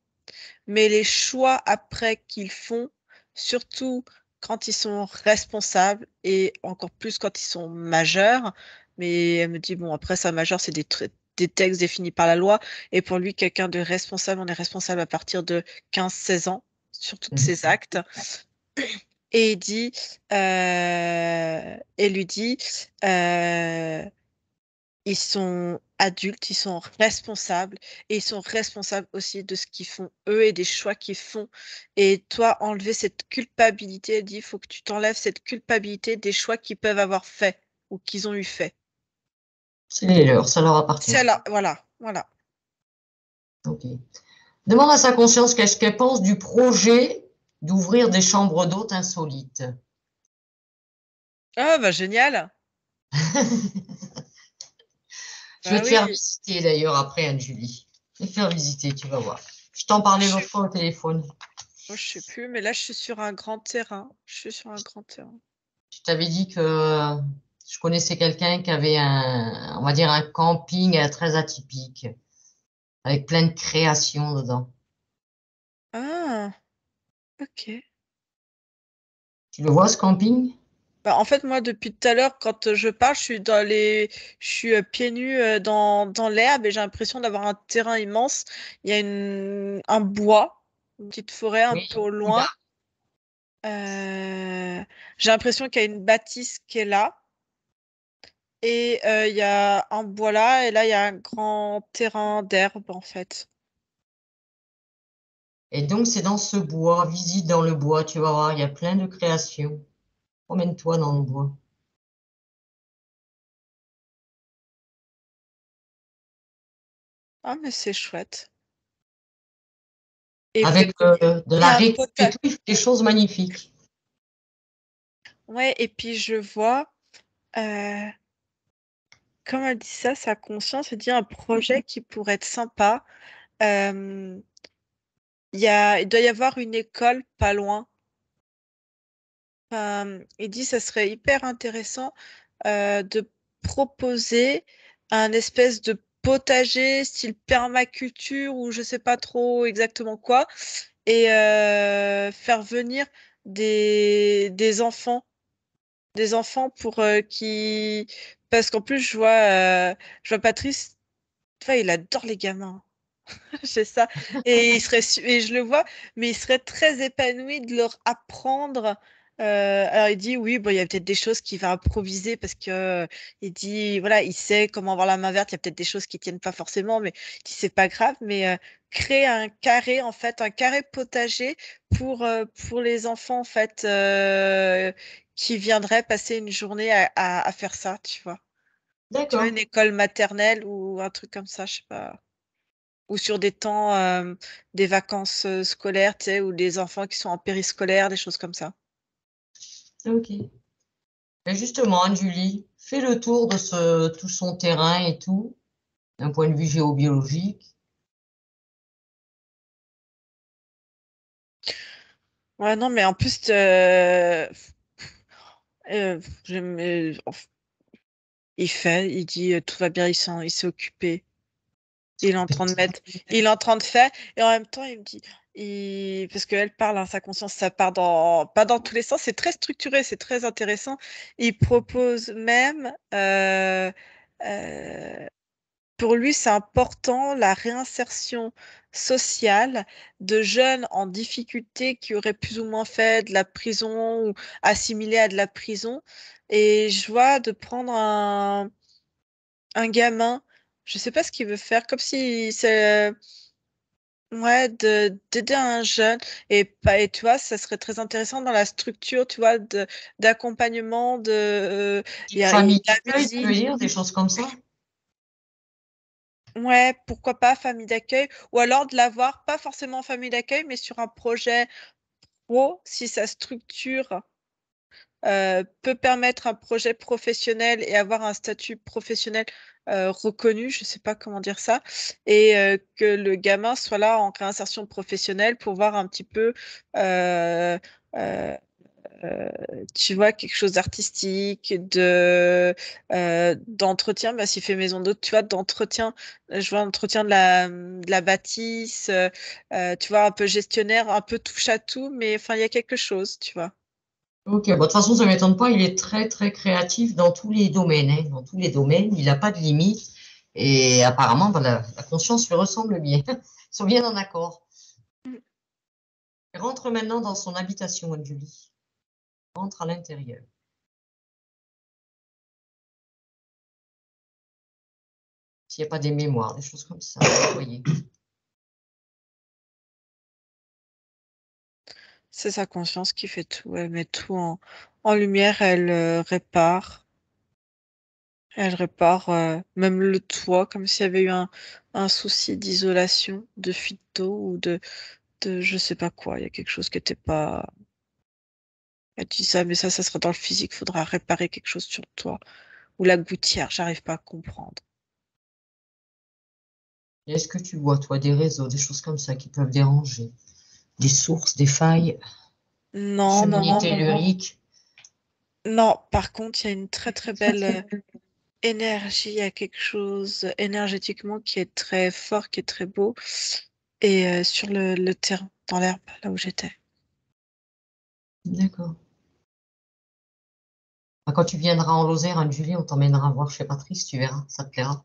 mais les choix après qu'ils font, surtout quand ils sont responsables et encore plus quand ils sont majeurs, mais elle me dit, bon, après ça, majeur, c'est des textes définis par la loi, et pour lui, quelqu'un de responsable, on est responsable à partir de 15-16 ans sur tous Mhm. ses actes. Et il dit, et lui dit, euh, ils sont adultes, ils sont responsables et ils sont responsables aussi de ce qu'ils font eux et des choix qu'ils font. Et toi, enlever cette culpabilité, elle dit, il faut que tu t'enlèves cette culpabilité des choix qu'ils peuvent avoir fait ou qu'ils ont eu fait. C'est les leurs, ça leur appartient. C'est là, voilà. Ok. Demande à sa conscience qu'est-ce qu'elle pense du projet d'ouvrir des chambres d'hôtes insolites. Ah bah génial. Je vais Bah te faire oui. visiter d'ailleurs après, Anne-Julie. Je vais te faire visiter, tu vas voir. Je t'en parlais Je l'autre sais, fois au téléphone. moi, je sais plus, mais là, je suis sur un grand terrain. Je suis sur un grand terrain. Je t'avais dit que je connaissais quelqu'un qui avait on va dire un camping très atypique, avec plein de créations dedans. Ah, ok. Tu le vois, ce camping? Bah, en fait, moi, depuis tout à l'heure, quand je parle, je suis pieds nus dans l'herbe et j'ai l'impression d'avoir un terrain immense. Il y a un bois, une petite forêt un Oui, peu au beaucoup loin. d'arbres. J'ai l'impression qu'il y a une bâtisse qui est là. Et il y a un bois là, et là, il y a un grand terrain d'herbe, en fait. Et donc, c'est dans ce bois, visite dans le bois, tu vas voir, il y a plein de créations. Promène-toi dans le bois. Ah, mais c'est chouette. Et Avec de et la un récup et potager. tout, il fait des choses magnifiques. Ouais, et puis je vois, euh, comme elle dit ça, sa conscience, elle dit un projet qui pourrait être sympa. Euh, il doit y avoir une école pas loin. Il dit ça serait hyper intéressant de proposer un espèce de potager style permaculture ou je sais pas trop exactement quoi et faire venir des enfants pour qui parce qu'en plus je vois Patrice, tu vois, il adore les gamins. C'est ça. Et et je le vois, mais il serait très épanoui de leur apprendre. Alors il dit oui, bon, il y a peut-être des choses qu'il va improviser parce que il dit voilà, il sait comment avoir la main verte. Il y a peut-être des choses qui tiennent pas forcément, mais il dit c'est pas grave. Mais créer un carré en fait, un carré potager pour les enfants en fait qui viendraient passer une journée à faire ça, tu vois. Tu vois, D'accord. une école maternelle ou un truc comme ça, je sais pas. Ou sur des temps, des vacances scolaires, tu sais, ou des enfants qui sont en périscolaire, des choses comme ça. Ok. Mais justement, Anne-Julie, fais le tour de tout son terrain et tout, d'un point de vue géobiologique. Ouais, non, mais en plus, il dit tout va bien, il s'est occupé. Il est en train de mettre, il est en train de faire, et en même temps, il me dit, parce qu'elle parle, hein, sa conscience, ça part pas dans tous les sens, c'est très structuré, c'est très intéressant. Il propose même, euh, pour lui, c'est important la réinsertion sociale de jeunes en difficulté qui auraient plus ou moins fait de la prison ou assimilés à de la prison. Et je vois de prendre un gamin, je sais pas ce qu'il veut faire, comme si c'est ouais, d'aider un jeune et pas et tu vois, ça serait très intéressant dans la structure, tu vois, d'accompagnement il y Famille a la d'accueil, tu veux musique. dire, des choses comme ça? Ouais, pourquoi pas famille d'accueil, ou alors de l'avoir, pas forcément en famille d'accueil, mais sur un projet pro, si sa structure peut permettre un projet professionnel et avoir un statut professionnel reconnu, je sais pas comment dire ça, et que le gamin soit là en réinsertion professionnelle pour voir un petit peu euh, euh, euh, tu vois, quelque chose d'artistique, d'entretien, bah, s'il fait maison d'hôte, tu vois, d'entretien, je vois entretien de la bâtisse, tu vois, un peu gestionnaire, un peu touche à tout, mais enfin, il y a quelque chose, tu vois. Ok, bon, de toute façon, ça ne m'étonne pas, il est très, très créatif dans tous les domaines, hein, dans tous les domaines, il n'a pas de limite. Et apparemment, ben, la conscience lui ressemble bien. Ils sont bien en accord. Il rentre maintenant dans son habitation, Anne-Julie. Rentre à l'intérieur. S'il n'y a pas des mémoires, des choses comme ça, vous voyez. C'est sa conscience qui fait tout. Elle met tout en lumière, elle répare. Elle répare même le toit, comme s'il y avait eu un souci d'isolation, de fuite d'eau ou de je sais pas quoi. Il y a quelque chose qui n'était pas. Elle dit ça, mais ça sera dans le physique. Faudra réparer quelque chose sur le toit. Ou la gouttière, j'arrive pas à comprendre. Et est-ce que tu vois, toi, des réseaux, des choses comme ça qui peuvent déranger? Des sources, des failles, Non, non, cheminée non, non, non. tellurique? Non, par contre, il y a une très très belle énergie, il y a quelque chose énergétiquement qui est très fort, qui est très beau. Et sur le terrain, dans l'herbe, là où j'étais. D'accord. Ah, quand tu viendras en Lozère, Anne-Julie, on t'emmènera voir chez Patrice, tu verras, ça te plaira.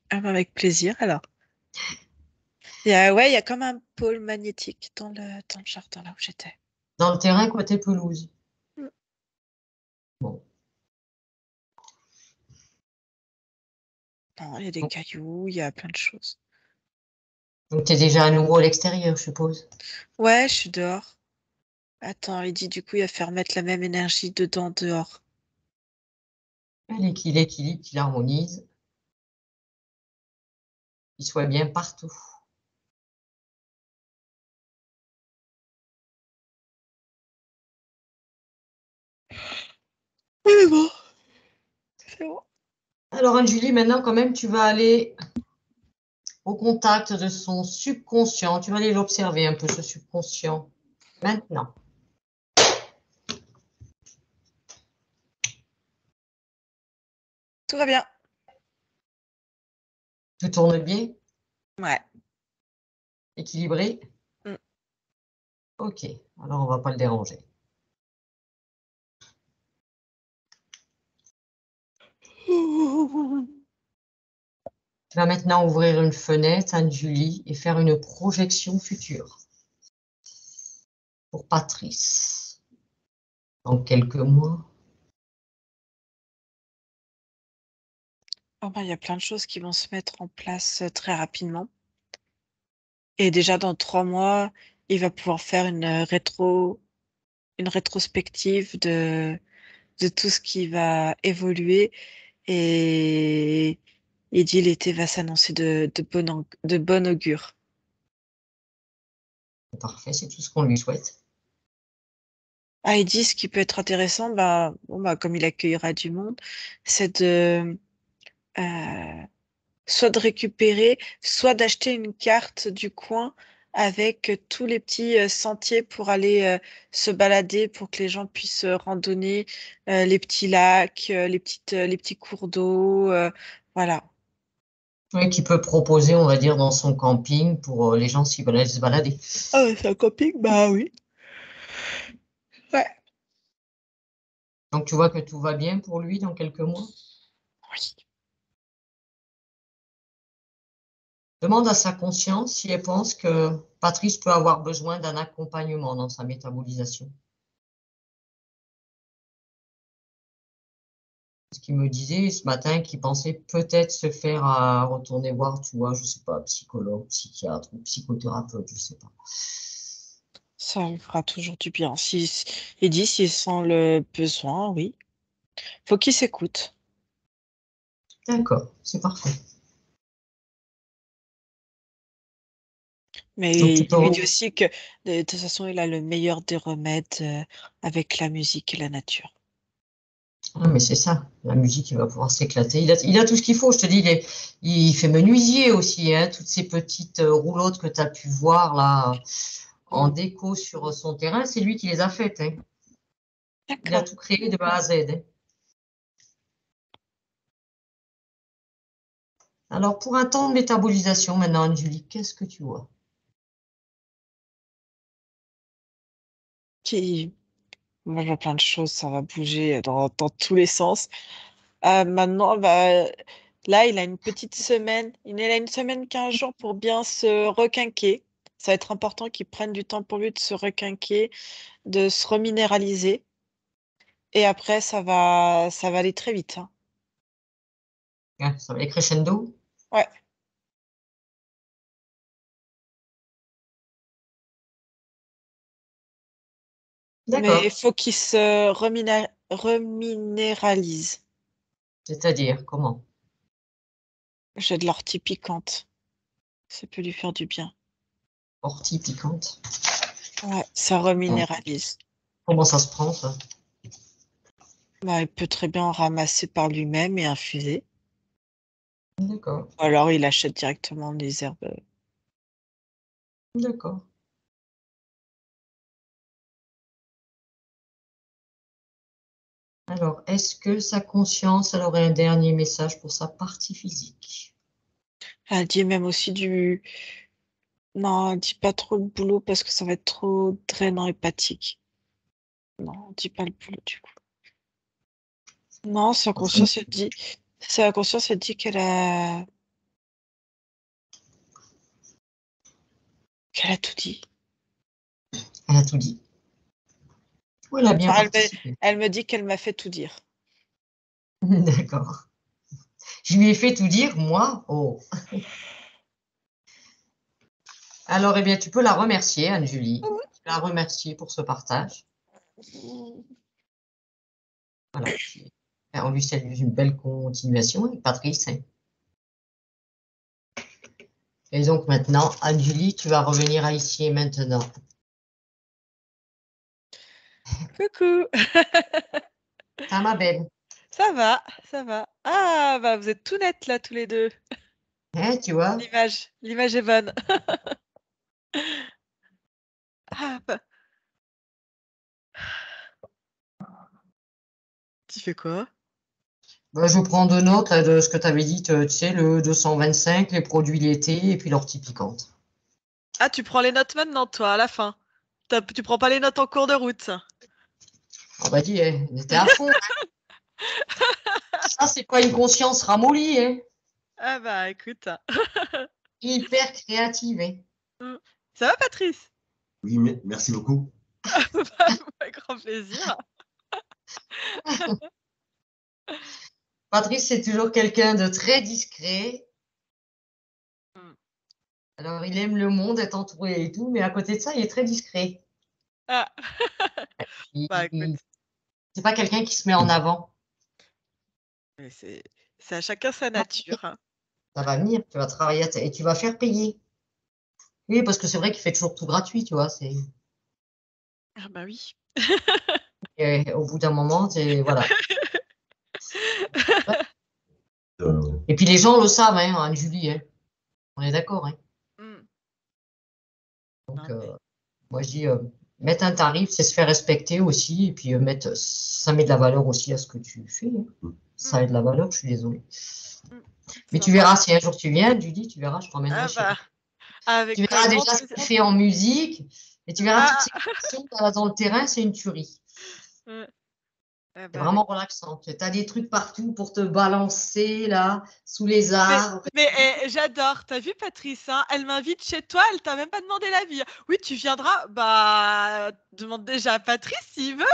Ah, bah, avec plaisir, alors. Ouais, il y a comme un pôle magnétique dans le jardin, là où j'étais. Dans le terrain, côté pelouse. Mm. Bon. Non, il y a des Donc, cailloux, il y a plein de choses. tu es déjà à nouveau à l'extérieur, je suppose. Ouais, je suis dehors. Attends, il dit du coup, il va faire mettre la même énergie dedans, dehors. L'équilibre, qu'il harmonise, qu'il soit bien partout. Oui, bon, c'est bon. Alors, Anne-Julie, maintenant, quand même, tu vas aller au contact de son subconscient. Tu vas aller l'observer un peu, ce subconscient. Maintenant, Tout va bien. tout tourne bien, Ouais. équilibré. Mm. Ok, alors on va pas le déranger. Tu vas maintenant ouvrir une fenêtre, Anne-Julie, et faire une projection future pour Patrice. Dans quelques mois. Oh, bah, il y a plein de choses qui vont se mettre en place très rapidement. Et déjà dans 3 mois, il va pouvoir faire une rétrospective de tout ce qui va évoluer. Et il dit l'été va s'annoncer de bon augure. Parfait, c'est tout ce qu'on lui souhaite. Ah, il dit ce qui peut être intéressant, bah, bon, bah, comme il accueillera du monde, c'est euh, soit de récupérer, soit d'acheter une carte du coin avec tous les petits sentiers pour aller se balader, pour que les gens puissent randonner, les petits lacs, les petits cours d'eau, voilà. Oui, qui peut proposer, on va dire, dans son camping pour les gens s'ils veulent aller se balader. Ah ouais, c'est un camping? Bah oui. Ouais. Donc tu vois que tout va bien pour lui dans quelques mois. Oui. Demande à sa conscience si elle pense que Patrice peut avoir besoin d'un accompagnement dans sa métabolisation. Ce qu'il me disait ce matin qu'il pensait peut-être se faire retourner voir, tu vois, je sais pas, psychologue, psychiatre ou psychothérapeute, je sais pas. Ça lui fera toujours du bien. Il dit s'il sent le besoin, oui. Faut qu'il s'écoute. D'accord, c'est parfait. Donc Mais tu il lui peux. dit aussi que de toute façon, il a le meilleur des remèdes avec la musique et la nature. Ah, mais c'est ça, la musique, il va pouvoir s'éclater. Il a tout ce qu'il faut, je te dis, il fait menuisier aussi, hein, toutes ces petites roulottes que tu as pu voir là en Mm. déco sur son terrain, c'est lui qui les a faites, hein. Il a D'accord. tout créé de A à Z, hein. Alors, pour un temps de métabolisation, maintenant, Anne-Julie, qu'est-ce que tu vois? Moi, je vois plein de choses, ça va bouger dans tous les sens. Maintenant, bah, là, il a une petite semaine. Il a une semaine, 15 jours pour bien se requinquer. Ça va être important qu'il prenne du temps pour lui de se requinquer, de se reminéraliser. Et après, ça va aller très vite, hein. Hein, ça va aller crescendo? Ouais. Mais il D'accord. faut qu'il se reminéralise. C'est-à-dire, comment? J'ai de l'ortie piquante. Ça peut lui faire du bien. Ortie piquante. Ouais, ça Hein. reminéralise. Comment ça se prend, ça? Bah, il peut très bien en ramasser par lui-même et infuser. D'accord, Ou alors il achète directement les herbes. d'accord. Alors, est-ce que sa conscience, elle aurait un dernier message pour sa partie physique? Elle dit même aussi du. Non, dis pas trop le boulot parce que ça va être trop drainant et hépatique. Non, dis pas le boulot du coup. Non, sa conscience, elle dit. Sa conscience, elle dit qu'elle a tout dit. Elle a tout dit. Ou elle a bien Enfin, participé. elle me dit qu'elle m'a fait tout dire. D'accord. Je lui ai fait tout dire, moi. Oh. Alors, eh bien, tu peux la remercier, Anne-Julie. Tu peux la remercier pour ce partage. Voilà. On lui salue une belle continuation, et Patrice. Et donc maintenant, Anne-Julie, tu vas revenir à ici et maintenant. Coucou. Ça, ma belle. Ça va, ça va. Ah, bah vous êtes tout nets là, tous les deux. Hein, tu vois? L'image est bonne. Ah, bah. Tu fais quoi? Ben, je prends de notes là, de ce que tu avais dit, tu sais, le 225, les produits laitiers et puis l'ortie piquante. Ah, tu prends les notes maintenant, toi, à la fin. Tu prends pas les notes en cours de route. Ah bah dis, hein, on était à fond. Ça, c'est pas une conscience ramollie, hein. Ah bah écoute. Hyper créative, hein. Ça va, Patrice? Oui, merci beaucoup. Avec grand plaisir. Patrice, c'est toujours quelqu'un de très discret. Mm. Alors, il aime le monde, être entouré et tout, mais à côté de ça, il est très discret. Ah, Il- bah écoute. il- C'est pas quelqu'un qui se met en avant. Mais c'est à chacun sa nature, hein. Ça va venir, tu vas travailler et tu vas faire payer. Oui, parce que c'est vrai qu'il fait toujours tout gratuit, tu vois. Ah bah oui. Et au bout d'un moment, voilà. Et puis les gens le savent, hein, Anne-Julie, hein. On est d'accord, hein. Mm. Donc, Non, mais... moi, je dis, mettre un tarif, c'est se faire respecter aussi. Et puis, ça met de la valeur aussi à ce que tu fais, hein. Ça a de la valeur, je suis désolée. Mm. Mais tu Sympa. verras, si un jour tu viens, Julie, tu verras, je t'emmènerai Ah chez moi. bah, avec Tu verras grand déjà ce plaisir. qu'il fait en musique. Et tu verras toutes Ah, ces questions dans le terrain, c'est une tuerie. ah C'est bah, avec... vraiment relaxant. Tu as des trucs partout pour te balancer, là, sous les arbres. Mais j'adore. T'as vu, Patrice, hein, elle m'invite chez toi, elle t'a même pas demandé l'avis. Oui, tu viendras. Bah, demande déjà à Patrice s'il veut.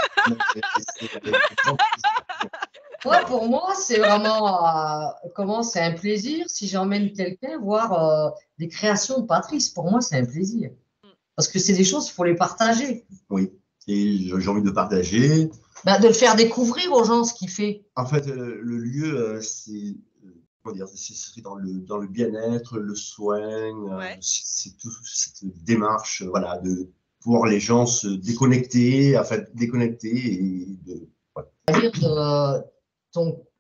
Ouais, pour moi, c'est vraiment, c'est un plaisir si j'emmène quelqu'un voir des créations de Patrice. Pour moi, c'est un plaisir. Parce que c'est des choses, il faut les partager. Oui, et j'ai envie de partager. Bah, de le faire découvrir aux gens ce qu'il fait. En fait, le lieu, c'est comment dire, c'est dans le bien-être, le soin, Ouais. c'est tout cette démarche, voilà, de pouvoir les gens se déconnecter, en fait, déconnecter et de, voilà. C'est-à-dire que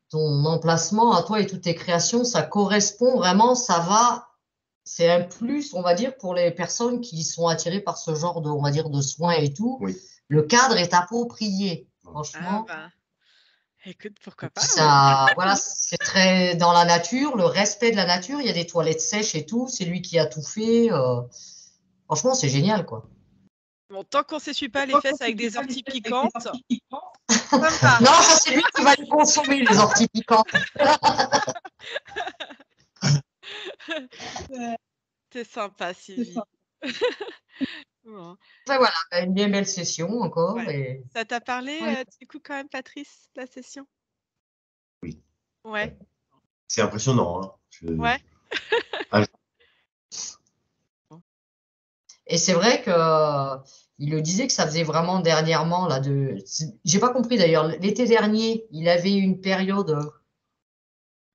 ton emplacement à toi et toutes tes créations, ça correspond vraiment, ça va. C'est un plus, on va dire, pour les personnes qui sont attirées par ce genre de, on va dire, de soins et tout. Oui. Le cadre est approprié. Ah Franchement, bah, écoute, pourquoi pas, oui. ça, voilà, c'est très dans la nature, le respect de la nature. Il y a des toilettes sèches et tout. C'est lui qui a tout fait. Franchement, c'est génial, quoi. Bon, tant qu'on s'essuie pas les fesses avec des orties piquantes, ça me va. Non, ça, c'est lui qui va les consommer, les orties piquantes. C'est sympa, Sylvie. Bon. Enfin, voilà, une bien belle session encore. Ouais. Et... Ça t'a parlé, Ouais. du coup, quand même, Patrice, la session? Oui. Ouais. C'est impressionnant, hein. Ouais. Et c'est vrai que il le disait que ça faisait vraiment dernièrement là j'ai pas compris d'ailleurs. L'été dernier, il avait une période,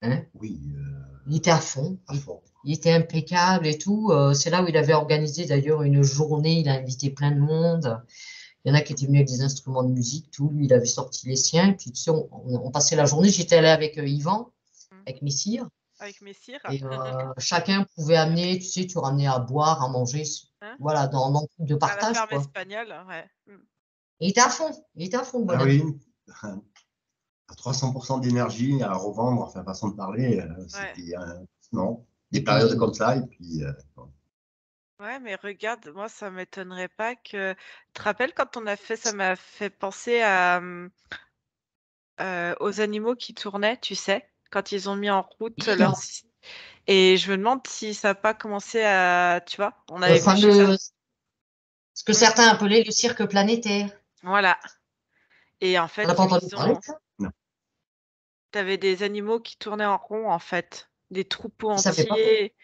hein, Oui, il était à fond. à fond. Il était impeccable et tout. C'est là où il avait organisé d'ailleurs une journée. Il a invité plein de monde. Il y en a qui étaient venus avec des instruments de musique, tout. Lui, il avait sorti les siens. Et puis, tu sais, on passait la journée. J'étais allée avec Yvan, Mm. avec Messire. avec Messire. Et chacun pouvait amener, tu sais, tu ramenais à boire, à manger, Hein, voilà, dans le truc de à la partage, ferme quoi. espagnole, ouais. Il était à fond, il était à fond, le Ah bonhomme. oui, à 300% d'énergie à revendre, enfin, façon de parler, Ouais. c'était non, des Et périodes puis, comme ça, et puis Ouais, mais regarde, moi, ça m'étonnerait pas que. Tu te rappelles quand on a fait, ça m'a fait penser à, aux animaux qui tournaient, tu sais, quand ils ont mis en route oui, leur. Et je me demande si ça n'a pas commencé à. Tu vois, on le avait vu chez ça. fameux, ce que Mm, certains appelaient le cirque planétaire. voilà. Et en On n'a fait, pas entendu parler de ça? non. t'avais des animaux qui tournaient en rond, en fait, des troupeaux Ça fait pas entiers.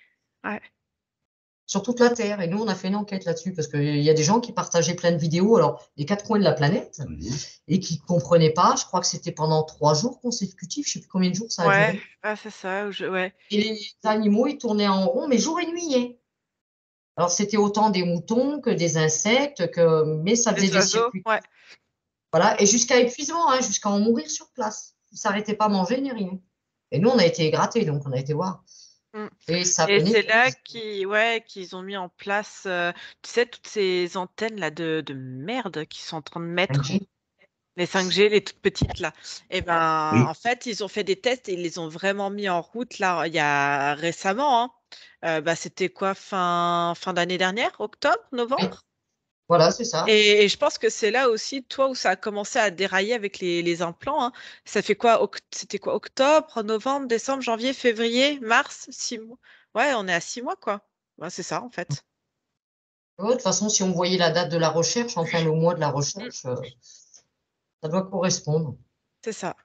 Ouais, sur toute la Terre. Et nous, on a fait une enquête là-dessus parce qu'il y a des gens qui partageaient plein de vidéos, alors des quatre coins de la planète, Oui. et qui ne comprenaient pas. Je crois que c'était pendant 3 jours consécutifs. Je ne sais plus combien de jours ça a ouais, duré. ah, c'est ça. Ouais. Et les animaux, ils tournaient en rond, mais jour et nuit, hein. Alors, c'était autant des moutons que des insectes, mais ça faisait Les des oiseaux, circuits. ouais. Voilà, et jusqu'à épuisement, hein, jusqu'à en mourir sur place. Ils ne s'arrêtaient pas à manger ni rien. Et nous, on a été grattés, donc on a été voir. Mm. Et ça Et venait c'est de là nuit. qu'ils ont mis en place, tu sais, toutes ces antennes là de merde qu'ils sont en train de mettre, 5G. les 5G, les toutes petites là. Et ben, Oui. en fait, ils ont fait des tests et ils les ont vraiment mis en route là, il y a récemment, hein. Bah, c'était quoi, fin d'année dernière, octobre, Oui, novembre? voilà, c'est ça. Et je pense que c'est là aussi, toi, où ça a commencé à dérailler avec les implants, hein. Ça fait quoi? C'était quoi? Octobre, novembre, décembre, janvier, février, mars, 6 mois. Ouais, on est à 6 mois, quoi. Ouais, c'est ça, en fait. De toute façon, si on voyait la date de la recherche, enfin le mois de la Mm. recherche, ça doit correspondre. C'est ça.